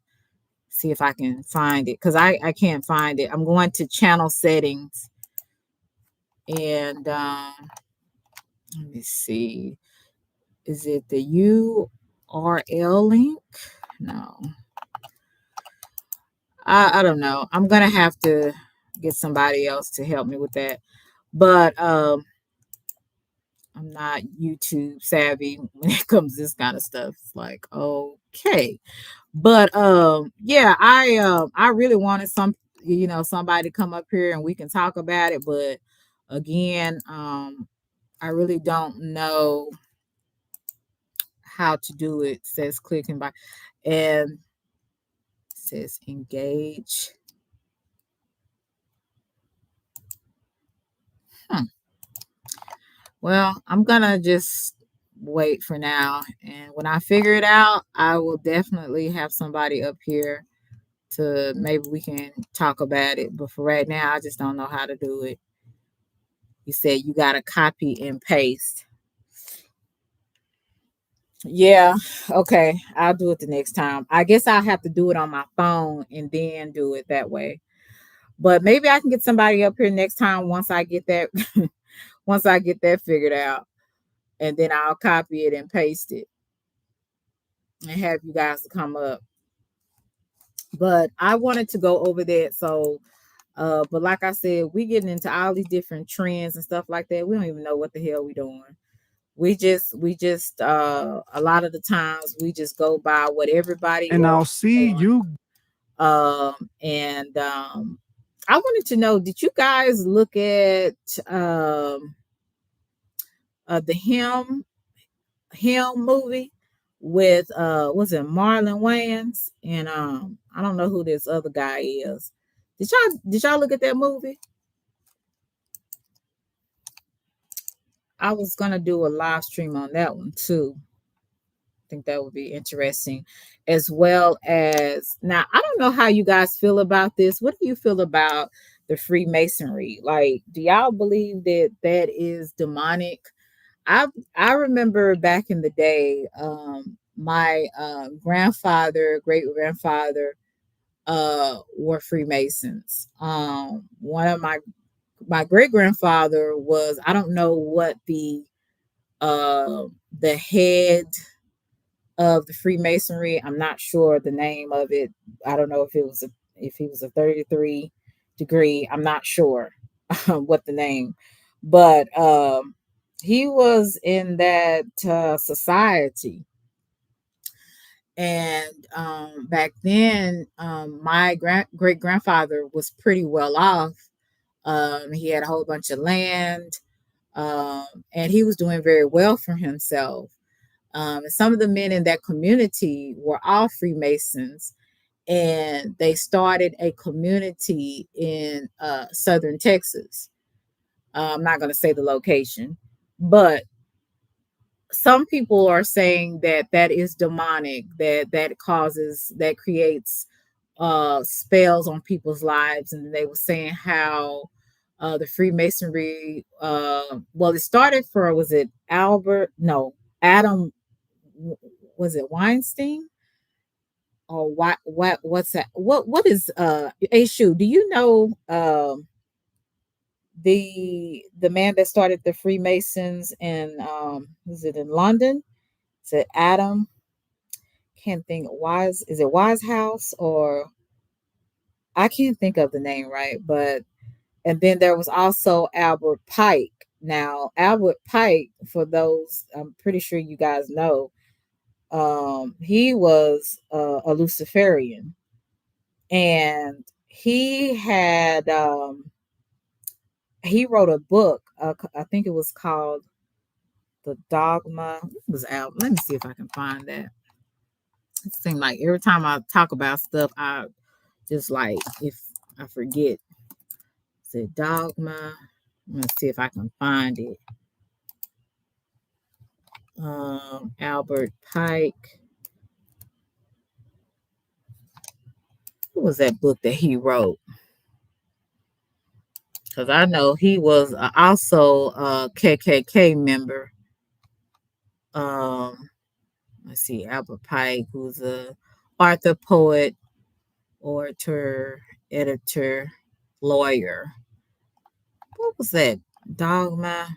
see if I can find it, because I can't find it. I'm going to channel settings, and let me see. Is it the URL link? No. I don't know. I'm gonna have to get somebody else to help me with that. But I'm not YouTube savvy when it comes to this kind of stuff. It's like, okay. But yeah, I really wanted somebody to come up here and we can talk about it. But again, I really don't know how to do it. It says clicking by, and it says engage. Well, I'm gonna just wait for now, and when I figure it out, I will definitely have somebody up here to maybe we can talk about it. But for right now, I just don't know how to do it. You said you gotta copy and paste. Yeah, okay, I'll do it the next time. I guess I'll have to do it on my phone and then do it that way. But maybe I can get somebody up here next time once I get that once I get that figured out, and then I'll copy it and paste it and have you guys come up. But I wanted to go over that. So but like I said, we getting into all these different trends and stuff like that. We don't even know what the hell we doing. We just a lot of the times we just go by what everybody And I'll else see doing. you. I wanted to know, did you guys look at the Him movie with was it Marlon Wayans and I don't know who this other guy is. Did y'all look at that movie? I was gonna do a live stream on that one too. I think that would be interesting, as well as now. I don't know how you guys feel about this. What do you feel about the Freemasonry? Like, do y'all believe that that is demonic? I remember back in the day, my grandfather, great grandfather, were Freemasons. One of my great grandfather was, I don't know what the head of the Freemasonry. I'm not sure the name of it. I don't know if he was a 33 degree. I'm not sure what the name, but he was in that society. And back then, my great grandfather was pretty well off. He had a whole bunch of land, and he was doing very well for himself. And some of the men in that community were all Freemasons, and they started a community in southern Texas. I'm not going to say the location, but some people are saying that that is demonic, that creates spells on people's lives. And they were saying how the Freemasonry, well, it started for, was it Adam, was it Weinstein? Or what's that? What is Ashu? Do you know the man that started the Freemasons in was it in London? Is it Adam? Can't think. Is it Wisehouse, or I can't think of the name right, but and then there was also Albert Pike. Now, Albert Pike, for those I'm pretty sure you guys know, he was a Luciferian, and he had he wrote a book. I think it was called The Dogma. It was out. Let me see if I can find that. It seems like every time I talk about stuff, I just like, if I forget. Is it Dogma? Let's see if I can find it. Albert Pike. What was that book that he wrote? Because I know he was also a KKK member. Let's see, Albert Pike, who's a author, poet, orator, editor, lawyer. What was that? Dogma.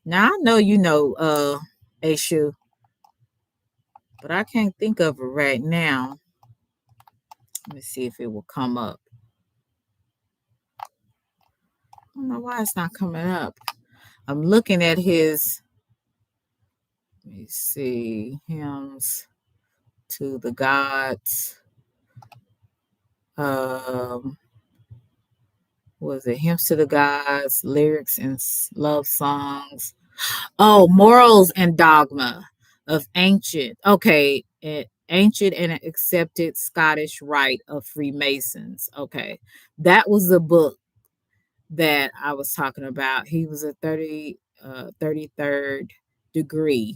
Now I know you know Ashu, but I can't think of it right now. Let me see if it will come up. I don't know why it's not coming up. I'm looking at his, let me see, hymns to the gods. Was it hymns to the gods, lyrics and love songs? Oh, morals and dogma of ancient and accepted Scottish rite of Freemasons. Okay, that was the book that I was talking about. He was a 33rd degree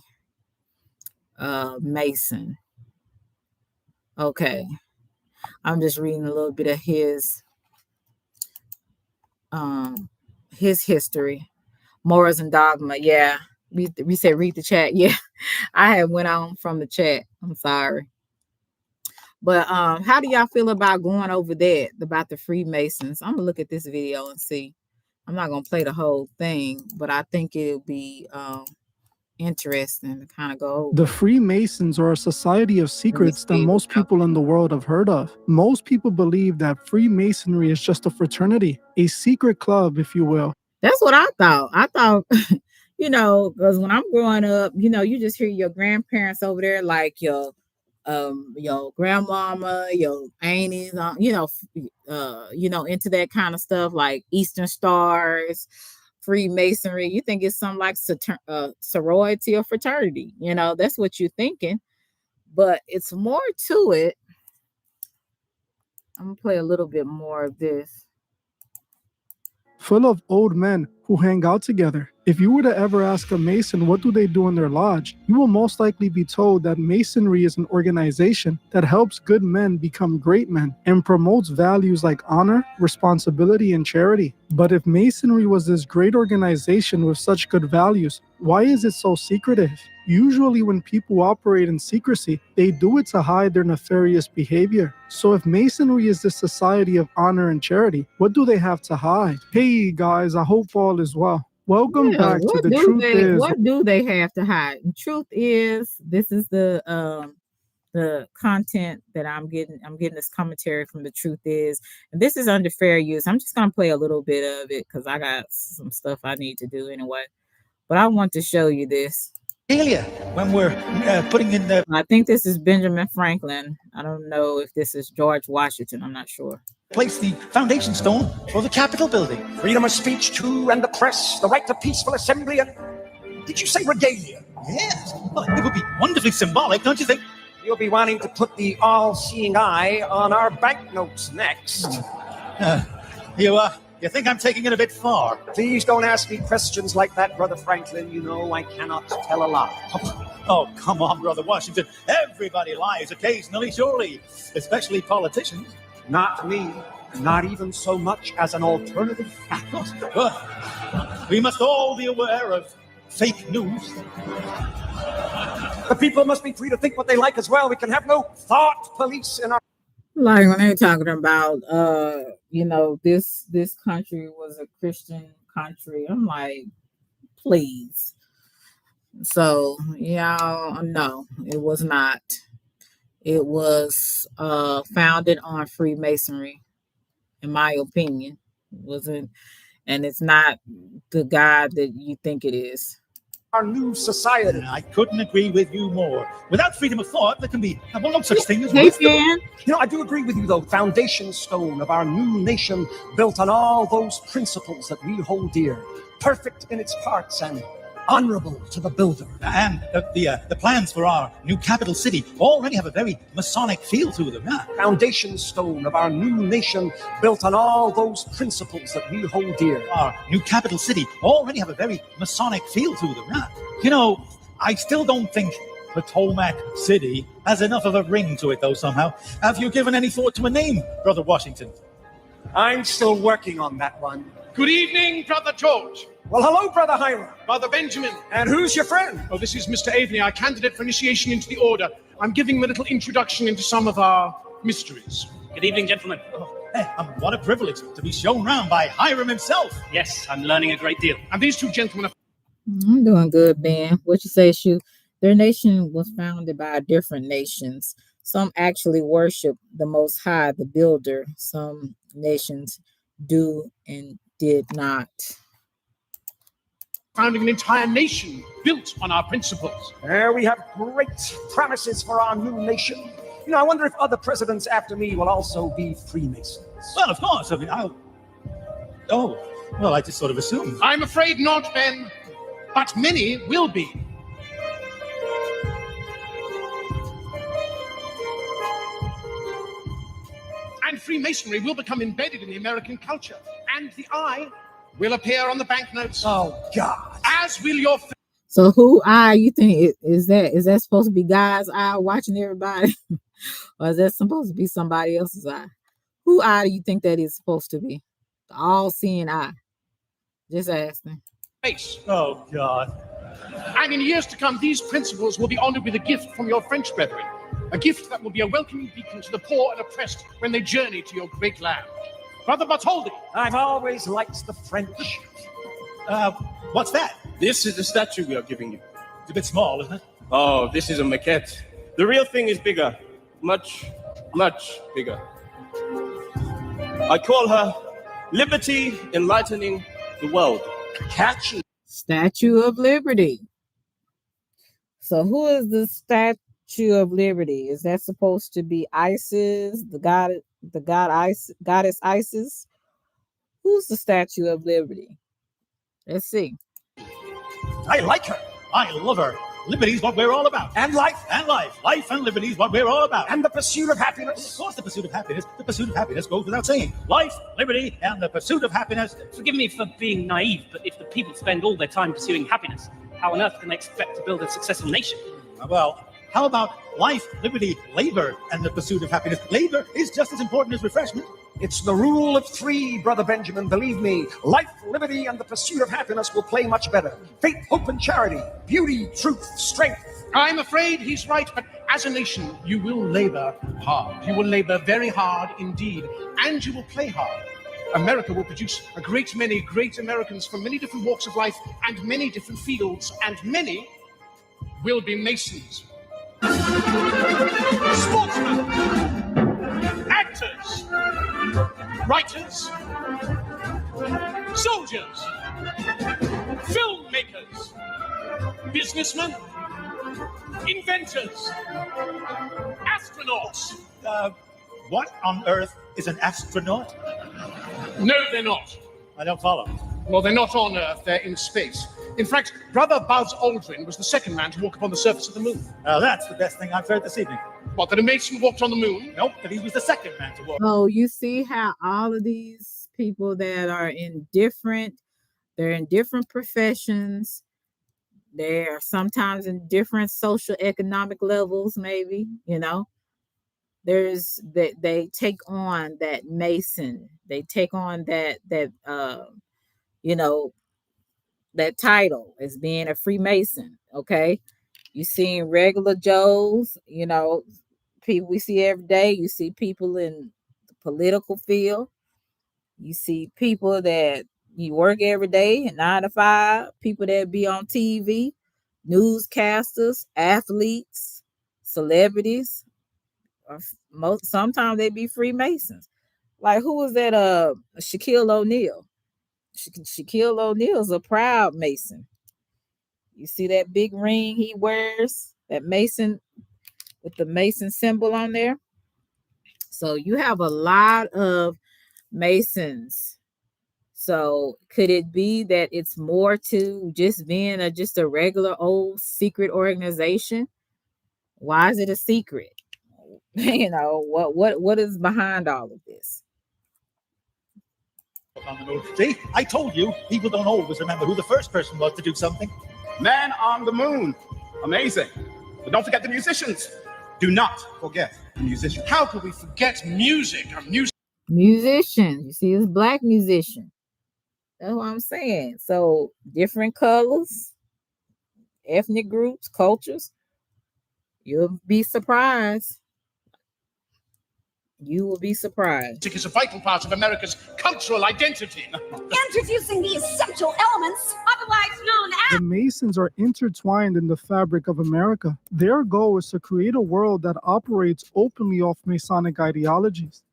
Mason. Okay, I'm just reading a little bit of his history. Morals and dogma. Yeah, we said read the chat. Yeah, I had went on from the chat. I'm sorry. But how do y'all feel about going over that, about the Freemasons? I'm gonna look at this video and see. I'm not gonna play the whole thing, but I think it'll be interesting to kind of go over. The Freemasons are a society of secrets that most people in the world have heard of. Most people believe that Freemasonry is just a fraternity, a secret club, if you will. That's what I thought. I thought, you know, because when I'm growing up, you know, you just hear your grandparents over there, like your grandmama, your aunties, into that kind of stuff, like Eastern Stars, Freemasonry. You think it's some like sorority or fraternity, you know, that's what you're thinking, but it's more to it. I'm gonna play a little bit more of this. Full of old men who hang out together. If you were to ever ask a Mason what do they do in their lodge, you will most likely be told that Masonry is an organization that helps good men become great men and promotes values like honor, responsibility, and charity. But if Masonry was this great organization with such good values, why is it so secretive? Usually when people operate in secrecy, they do it to hide their nefarious behavior. So if Masonry is the society of honor and charity, what do they have to hide? Hey guys, I hope all is well. Welcome back to The Truth Is. What do they have to hide? The truth is, this is the content that I'm getting. I'm getting this commentary from The Truth Is, and this is under fair use. I'm just gonna play a little bit of it because I got some stuff I need to do anyway. But I want to show you this. When we're putting in the... I think this is Benjamin Franklin. I don't know if this is George Washington. I'm not sure. Place the foundation stone for the Capitol building. Freedom of speech, too, and the press, the right to peaceful assembly, and did you say regalia? Yes. Well, it would be wonderfully symbolic, don't you think? You'll be wanting to put the all-seeing eye on our banknotes next. You think I'm taking it a bit far? Please don't ask me questions like that, Brother Franklin. You know I cannot tell a lie. Oh, come on, Brother Washington. Everybody lies occasionally, surely, especially politicians. Not me. Not even so much as an alternative fact. Well, we must all be aware of fake news. The people must be free to think what they like as well. We can have no thought police in our... Like when they're talking about, this country was a Christian country. I'm like, please. So, no, it was not. It was founded on Freemasonry, in my opinion. It wasn't, and it's not the God that you think it is. Our new society. I couldn't agree with you more. Without freedom of thought, there can be no such thing as wisdom. I do agree with you, though. Foundation stone of our new nation, built on all those principles that we hold dear, perfect in its parts and honorable to the builder. And the plans for our new capital city already have a very Masonic feel to them. Yeah. Foundation stone of our new nation, built on all those principles that we hold dear. Our new capital city already have a very Masonic feel to them. Yeah. I still don't think Potomac City has enough of a ring to it, though, somehow. Have you given any thought to a name, Brother Washington? I'm still working on that one. Good evening, Brother George. Well, hello, Brother Hiram. Brother Benjamin. And who's your friend? Oh, this is Mr. Avery, our candidate for initiation into the order. I'm giving him a little introduction into some of our mysteries. Good evening, gentlemen. What a privilege to be shown round by Hiram himself. Yes, I'm learning a great deal. And these two gentlemen are... I'm doing good, Ben. What you say, Shu? Their nation was founded by different nations. Some actually worship the Most High, the Builder. Some nations do and did not. Founding an entire nation built on our principles. There we have great promises for our new nation. I wonder if other presidents after me will also be Freemasons. Well, of course. I mean, I just sort of assumed. I'm afraid not, Ben, but many will be. And Freemasonry will become embedded in the American culture, and the eye will appear on the banknotes. Oh, God. As will your... So who eye you think is that supposed to be God's eye watching everybody? Or is that supposed to be somebody else's eye? Who eye do you think that is supposed to be? The all-seeing eye. Just asking. Face. Oh, God. And in years to come, these principles will be honored with a gift from your French brethren. A gift that will be a welcoming beacon to the poor and oppressed when they journey to your great land. Brother Bartholdi. I've always liked the French. What's that? This is the statue we are giving you. It's a bit small, isn't it? Oh, this is a maquette. The real thing is bigger. Much, much bigger. I call her Liberty Enlightening the World. Catchy. Statue of Liberty. So who is the Statue of Liberty? Is that supposed to be Isis, goddess Isis? Who's the Statue of Liberty? Let's see. I like her. I love her. Liberty's what we're all about. And life. And life. Life and liberty's what we're all about. And the pursuit of happiness. Of course, the pursuit of happiness. The pursuit of happiness goes without saying. Life, liberty, and the pursuit of happiness. Forgive me for being naive, but if the people spend all their time pursuing happiness, how on earth can they expect to build a successful nation? Well, how about life, liberty, labor, and the pursuit of happiness? Labor is just as important as refreshment. It's the rule of three, Brother Benjamin. Believe me, life, liberty, and the pursuit of happiness will play much better. Faith, hope, and charity. Beauty, truth, strength. I'm afraid he's right, but as a nation, you will labor hard. You will labor very hard indeed, and you will play hard. America will produce a great many great Americans from many different walks of life and many different fields, and many will be Masons. Sportsmen, actors, writers, soldiers, filmmakers, businessmen, inventors, astronauts. What on earth is an astronaut? No, they're not. I don't follow. Well, they're not on Earth, they're in space. In fact, Brother Buzz Aldrin was the second man to walk upon the surface of the moon. Now that's the best thing I've heard this evening. What, that a Mason walked on the moon? Nope, that he was the second man to walk. So you see how all of these people that are they're in different professions. They're sometimes in different social economic levels, maybe, they take on that Mason, they take on that title as being a Freemason. Okay, you see regular Joes, people we see every day. You see people in the political field. You see people that you work every day, 9 to 5. People that be on TV, newscasters, athletes, celebrities. Sometimes they be Freemasons. Like who was that? Shaquille O'Neal. Shaquille O'Neal's a proud Mason. You see that big ring he wears, that Mason with the Mason symbol on there. So you have a lot of Masons. So could it be that it's more to just being just a regular old secret organization? Why is it a secret? What is behind all of this? On the moon. See, I told you, people don't always remember who the first person was to do something. Man on the moon. Amazing. But don't forget the musicians. Do not forget the musicians. How could we forget music? Musician. You see, it's black musician. That's what I'm saying. So different colors, ethnic groups, cultures. You'll be surprised. You will be surprised. Music is a vital part of America's cultural identity. Introducing the essential elements, otherwise known as... The Masons are intertwined in the fabric of America. Their goal is to create a world that operates openly off Masonic ideologies.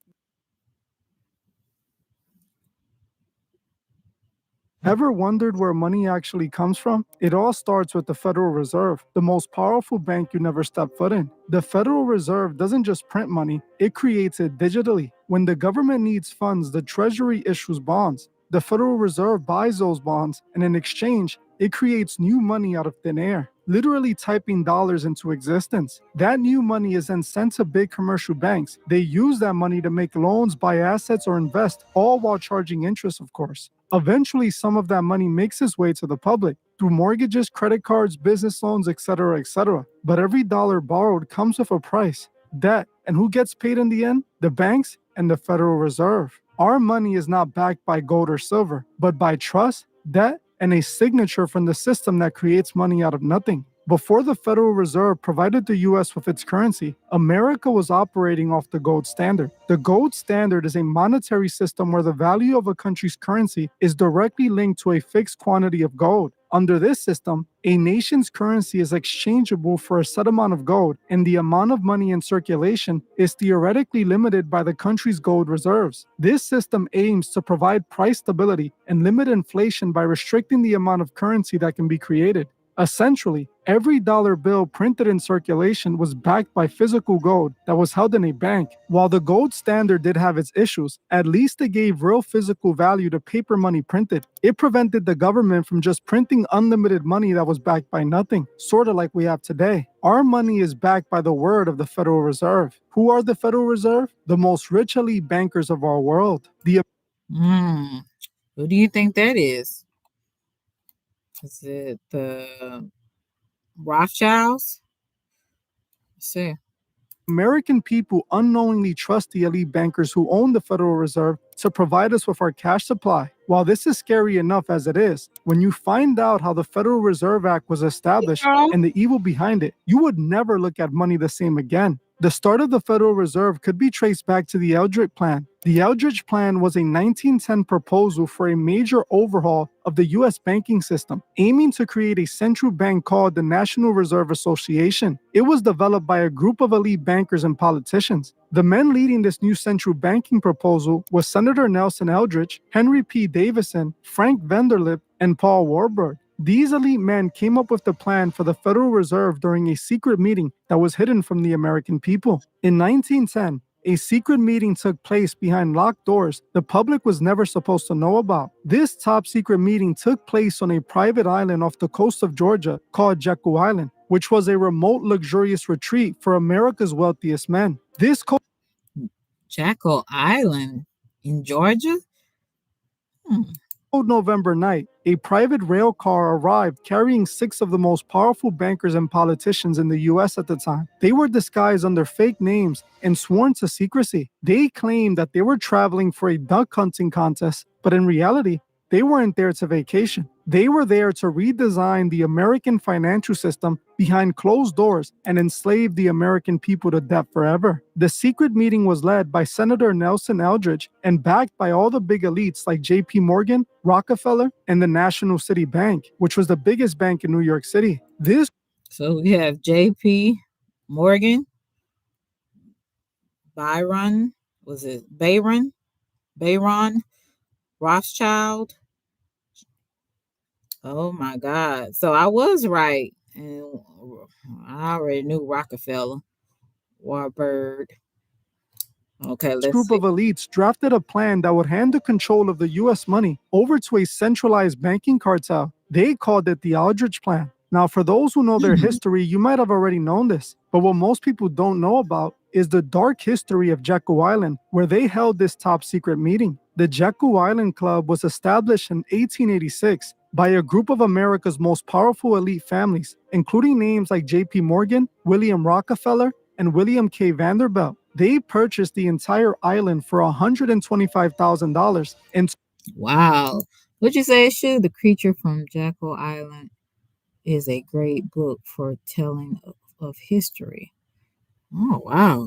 Ever wondered where money actually comes from? It all starts with the Federal Reserve, the most powerful bank you never step foot in. The Federal Reserve doesn't just print money, it creates it digitally. When the government needs funds, the Treasury issues bonds. The Federal Reserve buys those bonds, and in exchange, it creates new money out of thin air, literally typing dollars into existence. That new money is then sent to big commercial banks. They use that money to make loans, buy assets, or invest, all while charging interest, of course. Eventually, some of that money makes its way to the public through mortgages, credit cards, business loans, etc., etc. But every dollar borrowed comes with a price, debt. And who gets paid in the end? The banks and the Federal Reserve. Our money is not backed by gold or silver, but by trust, debt, and a signature from the system that creates money out of nothing. Before the Federal Reserve provided the US with its currency, America was operating off the gold standard. The gold standard is a monetary system where the value of a country's currency is directly linked to a fixed quantity of gold. Under this system, a nation's currency is exchangeable for a set amount of gold, and the amount of money in circulation is theoretically limited by the country's gold reserves. This system aims to provide price stability and limit inflation by restricting the amount of currency that can be created. Essentially, every dollar bill printed in circulation was backed by physical gold that was held in a bank. While the gold standard did have its issues, at least it gave real physical value to paper money printed. It prevented the government from just printing unlimited money that was backed by nothing, sort of like we have today. Our money is backed by the word of the Federal Reserve. Who are the Federal Reserve? The most rich elite bankers of our world. Who do you think that is? Is it the Rothschilds? Let's see. American people unknowingly trust the elite bankers who own the Federal Reserve to provide us with our cash supply. While this is scary enough as it is, when you find out how the Federal Reserve Act was established and the evil behind it, you would never look at money the same again. The start of the Federal Reserve could be traced back to the Eldridge Plan. The Eldridge Plan was a 1910 proposal for a major overhaul of the U.S. banking system, aiming to create a central bank called the National Reserve Association. It was developed by a group of elite bankers and politicians. The men leading this new central banking proposal was Senator Nelson Eldridge, Henry P. Davison, Frank Vanderlip, and Paul Warburg. These elite men came up with the plan for the Federal Reserve during a secret meeting that was hidden from the American people. In 1910, a secret meeting took place behind locked doors the public was never supposed to know about. This top secret meeting took place on a private island off the coast of Georgia called Jekyll Island, which was a remote, luxurious retreat for America's wealthiest men. Jekyll Island in Georgia? November night, a private rail car arrived carrying 6 of the most powerful bankers and politicians in the US at the time. They were disguised under fake names and sworn to secrecy. They claimed that they were traveling for a duck hunting contest, but in reality, they weren't there to vacation. They were there to redesign the American financial system behind closed doors and enslave the American people to debt forever. The secret meeting was led by Senator Nelson Eldridge and backed by all the big elites like J.P. Morgan, Rockefeller, and the National City Bank, which was the biggest bank in New York City. So we have J.P. Morgan, Bayron, Rothschild. Oh my God. So I was right. And I already knew Rockefeller, Warburg. Okay, let's group of elites drafted a plan that would hand the control of the U.S. money over to a centralized banking cartel. They called it the Eldridge Plan. Now, for those who know their history, you might have already known this, but what most people don't know about is the dark history of Jekyll Island, where they held this top secret meeting. The Jekyll Island Club was established in 1886 by a group of America's most powerful elite families, including names like J.P. Morgan, William Rockefeller, and William K. Vanderbilt. They purchased the entire island for $125,000. Wow. What'd you say, Shu? The Creature from Jekyll Island is a great book for telling of history. Oh, wow.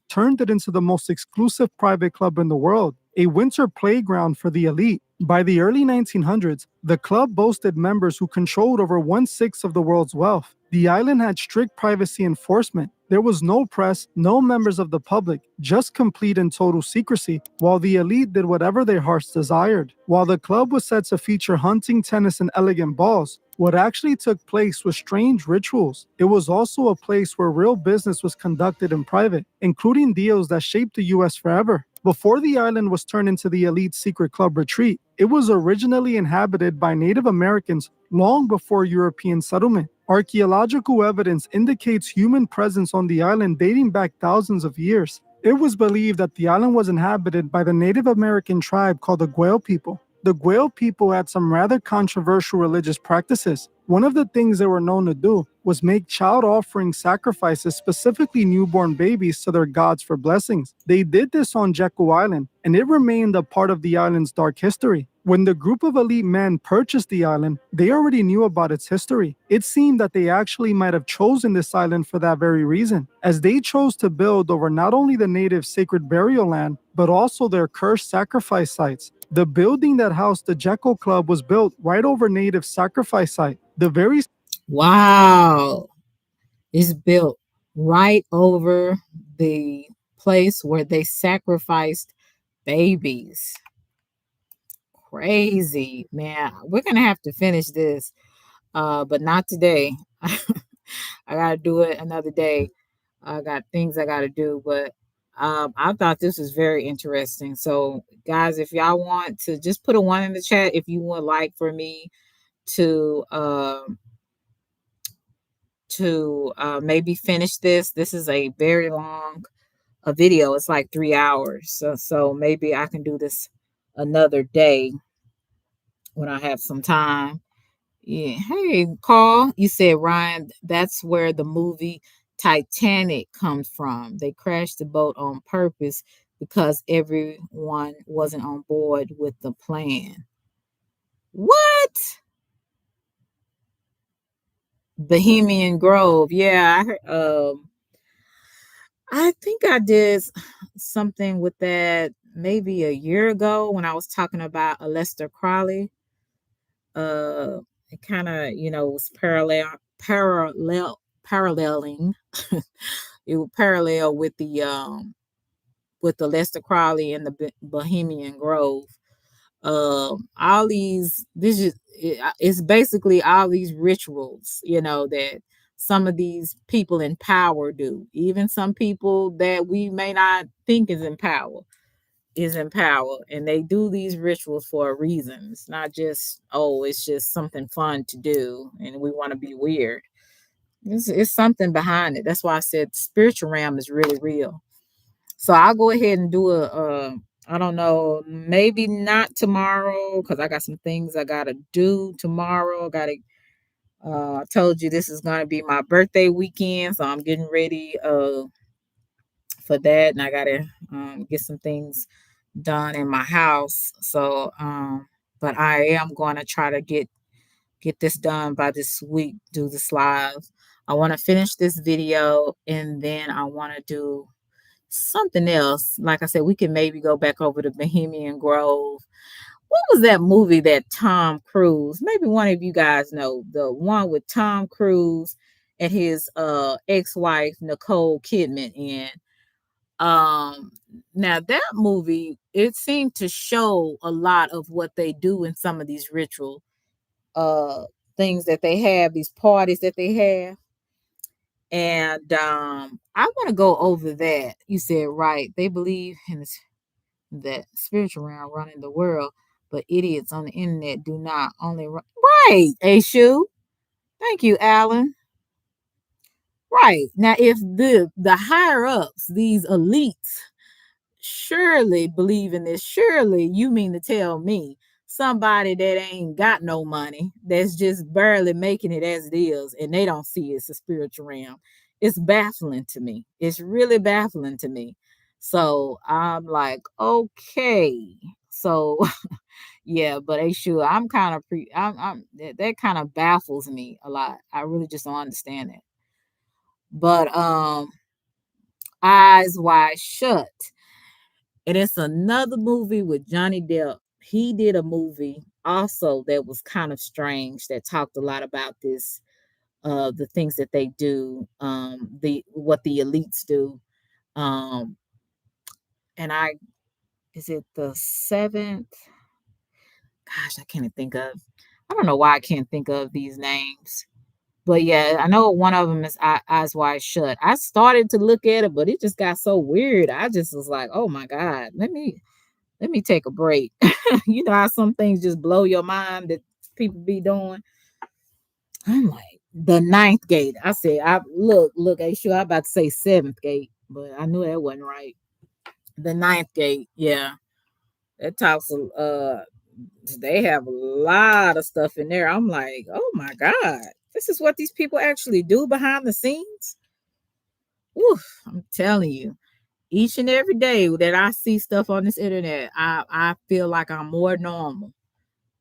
Turned it into the most exclusive private club in the world, a winter playground for the elite. By the early 1900s, the club boasted members who controlled over 1/6 of the world's wealth. The island had strict privacy enforcement. There was no press, no members of the public, just complete and total secrecy, while the elite did whatever their hearts desired. While the club was said to feature hunting, tennis, and elegant balls, what actually took place was strange rituals. It was also a place where real business was conducted in private, including deals that shaped the US forever. Before the island was turned into the elite secret club retreat, it was originally inhabited by Native Americans long before European settlement. Archaeological evidence indicates human presence on the island dating back thousands of years. It was believed that the island was inhabited by the Native American tribe called the Guel people. The Guel people had some rather controversial religious practices. One of the things they were known to do was make child offering sacrifices, specifically newborn babies, to their gods for blessings. They did this on Jekyll Island, and it remained a part of the island's dark history. When the group of elite men purchased the island, they already knew about its history. It seemed that they actually might have chosen this island for that very reason, as they chose to build over not only the native sacred burial land, but also their cursed sacrifice sites. The building that housed the Jekyll Club was built right over native sacrifice site. The very Wow. It's built right over the place where they sacrificed babies. Crazy, man. We're gonna have to finish this, but not today. I gotta do it another day. I got things I gotta do, but I thought this was very interesting. So, guys, if y'all want to just put a 1 in the chat if you would like for me to maybe finish this. This is a very long video. It's like 3 hours. So maybe I can do this another day when I have some time. Yeah. Hey, Carl, you said, Ryan, that's where the movie Titanic comes from. They crashed the boat on purpose because everyone wasn't on board with the plan. What? Bohemian Grove. Yeah, I think I did something with that maybe a year ago when I was talking about Aleister Crowley. It kind of, was paralleling. It would parallel with the Aleister Crowley and the Bohemian Grove. All these, it's basically all these rituals, that some of these people in power do. Even some people that we may not think is in power, and they do these rituals for a reason. It's not just, it's just something fun to do and we want to be weird. It's something behind it. That's why I said spiritual realm is really real. So I'll go ahead and do I don't know, maybe not tomorrow because I got some things I gotta do tomorrow. I told you this is gonna be my birthday weekend, so I'm getting ready for that, and I gotta get some things done in my house. So but I am gonna try to get this done by this week, do this live. I want to finish this video and then I want to do something else. Like I said, we can maybe go back over to Bohemian Grove. What was that movie that Tom Cruise? Maybe one of you guys know, the one with Tom Cruise and his ex-wife Nicole Kidman in. Now that movie, it seemed to show a lot of what they do in some of these ritual things that they have, these parties that they have. And I want to go over that. You said, right. They believe in that spiritual realm running the world, but idiots on the internet do not. Only right, Ashu. Thank you, Alan. Right. Now, if the higher ups, these elites, surely believe in this, surely you mean to tell me somebody that ain't got no money, that's just barely making it as it is, and they don't see it's a spiritual realm. It's baffling to me. It's really baffling to me. So I'm like, okay. So yeah, but Ashu, I'm kind of that kind of baffles me a lot. I really just don't understand it. But Eyes Wide Shut. And it's another movie with Johnny Depp. He did a movie also that was kind of strange, that talked a lot about this, the things that they do, what the elites do. And is it the 7th? Gosh, I can't think of. I don't know why I can't think of these names. But yeah, I know one of them is Eyes Wide Shut. I started to look at it, but it just got so weird. I just was like, oh my God, let me take a break. You know how some things just blow your mind that people be doing? I'm like, the 9th Gate. I said, look, Ashu, I'm about to say 7th Gate, but I knew that wasn't right. The 9th Gate, yeah. That talks they have a lot of stuff in there. I'm like, oh my God, this is what these people actually do behind the scenes. Oof, I'm telling you, each and every day that I see stuff on this internet, I feel like I'm more normal,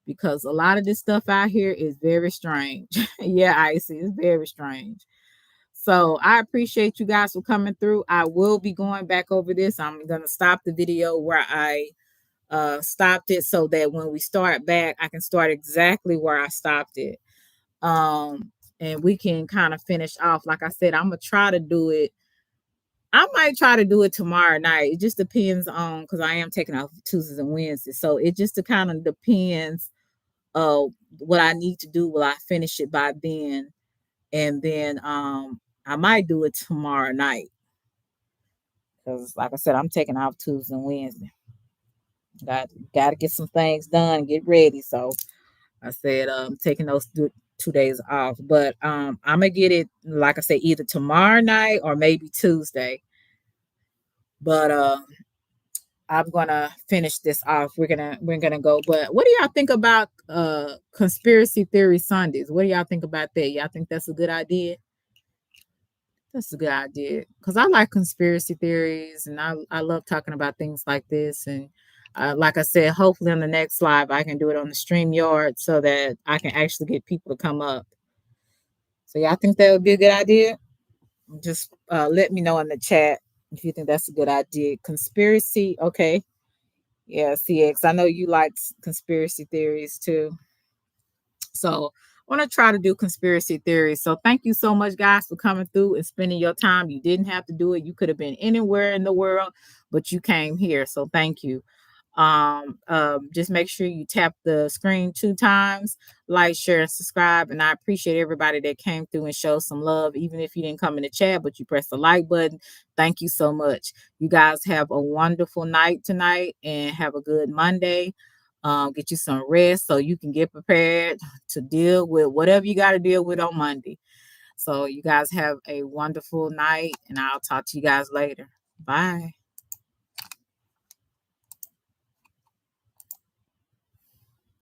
because a lot of this stuff out here is very strange. Yeah, Icy, it's very strange. So I appreciate you guys for coming through. I will be going back over this. I'm going to stop the video where I stopped it, so that when we start back, I can start exactly where I stopped it. And we can kind of finish off. Like I said, I'm going to try to do it. I might try to do it tomorrow night. It just depends on, because I am taking off Tuesdays and Wednesdays. So it just kind of depends what I need to do. Will I finish it by then? And then I might do it tomorrow night, because like I said, I'm taking off Tuesday and Wednesday. Got to get some things done, get ready. So I said I'm taking those 2 days off. But I'm gonna get it, like I said, either tomorrow night or maybe Tuesday. But I'm gonna finish this off. We're gonna go. But what do y'all think about conspiracy theory Sundays? What do y'all think about that? Y'all think that's a good idea? That's a good idea, because I like conspiracy theories, and I love talking about things like this. And like I said, hopefully on the next live I can do it on the StreamYard so that I can actually get people to come up. So y'all think that would be a good idea? Just let me know in the chat if you think that's a good idea. Conspiracy, okay. Yeah, CX, I know you like conspiracy theories too. So I want to try to do conspiracy theories. So thank you so much, guys, for coming through and spending your time. You didn't have to do it. You could have been anywhere in the world, but you came here. So thank you. Just make sure you tap the screen 2 times, like, share, and subscribe. And I appreciate everybody that came through and showed some love, even if you didn't come in the chat, but you pressed the like button. Thank you so much. You guys have a wonderful night tonight, and have a good Monday. Get you some rest so you can get prepared to deal with whatever you got to deal with on Monday. So you guys have a wonderful night, and I'll talk to you guys later. Bye.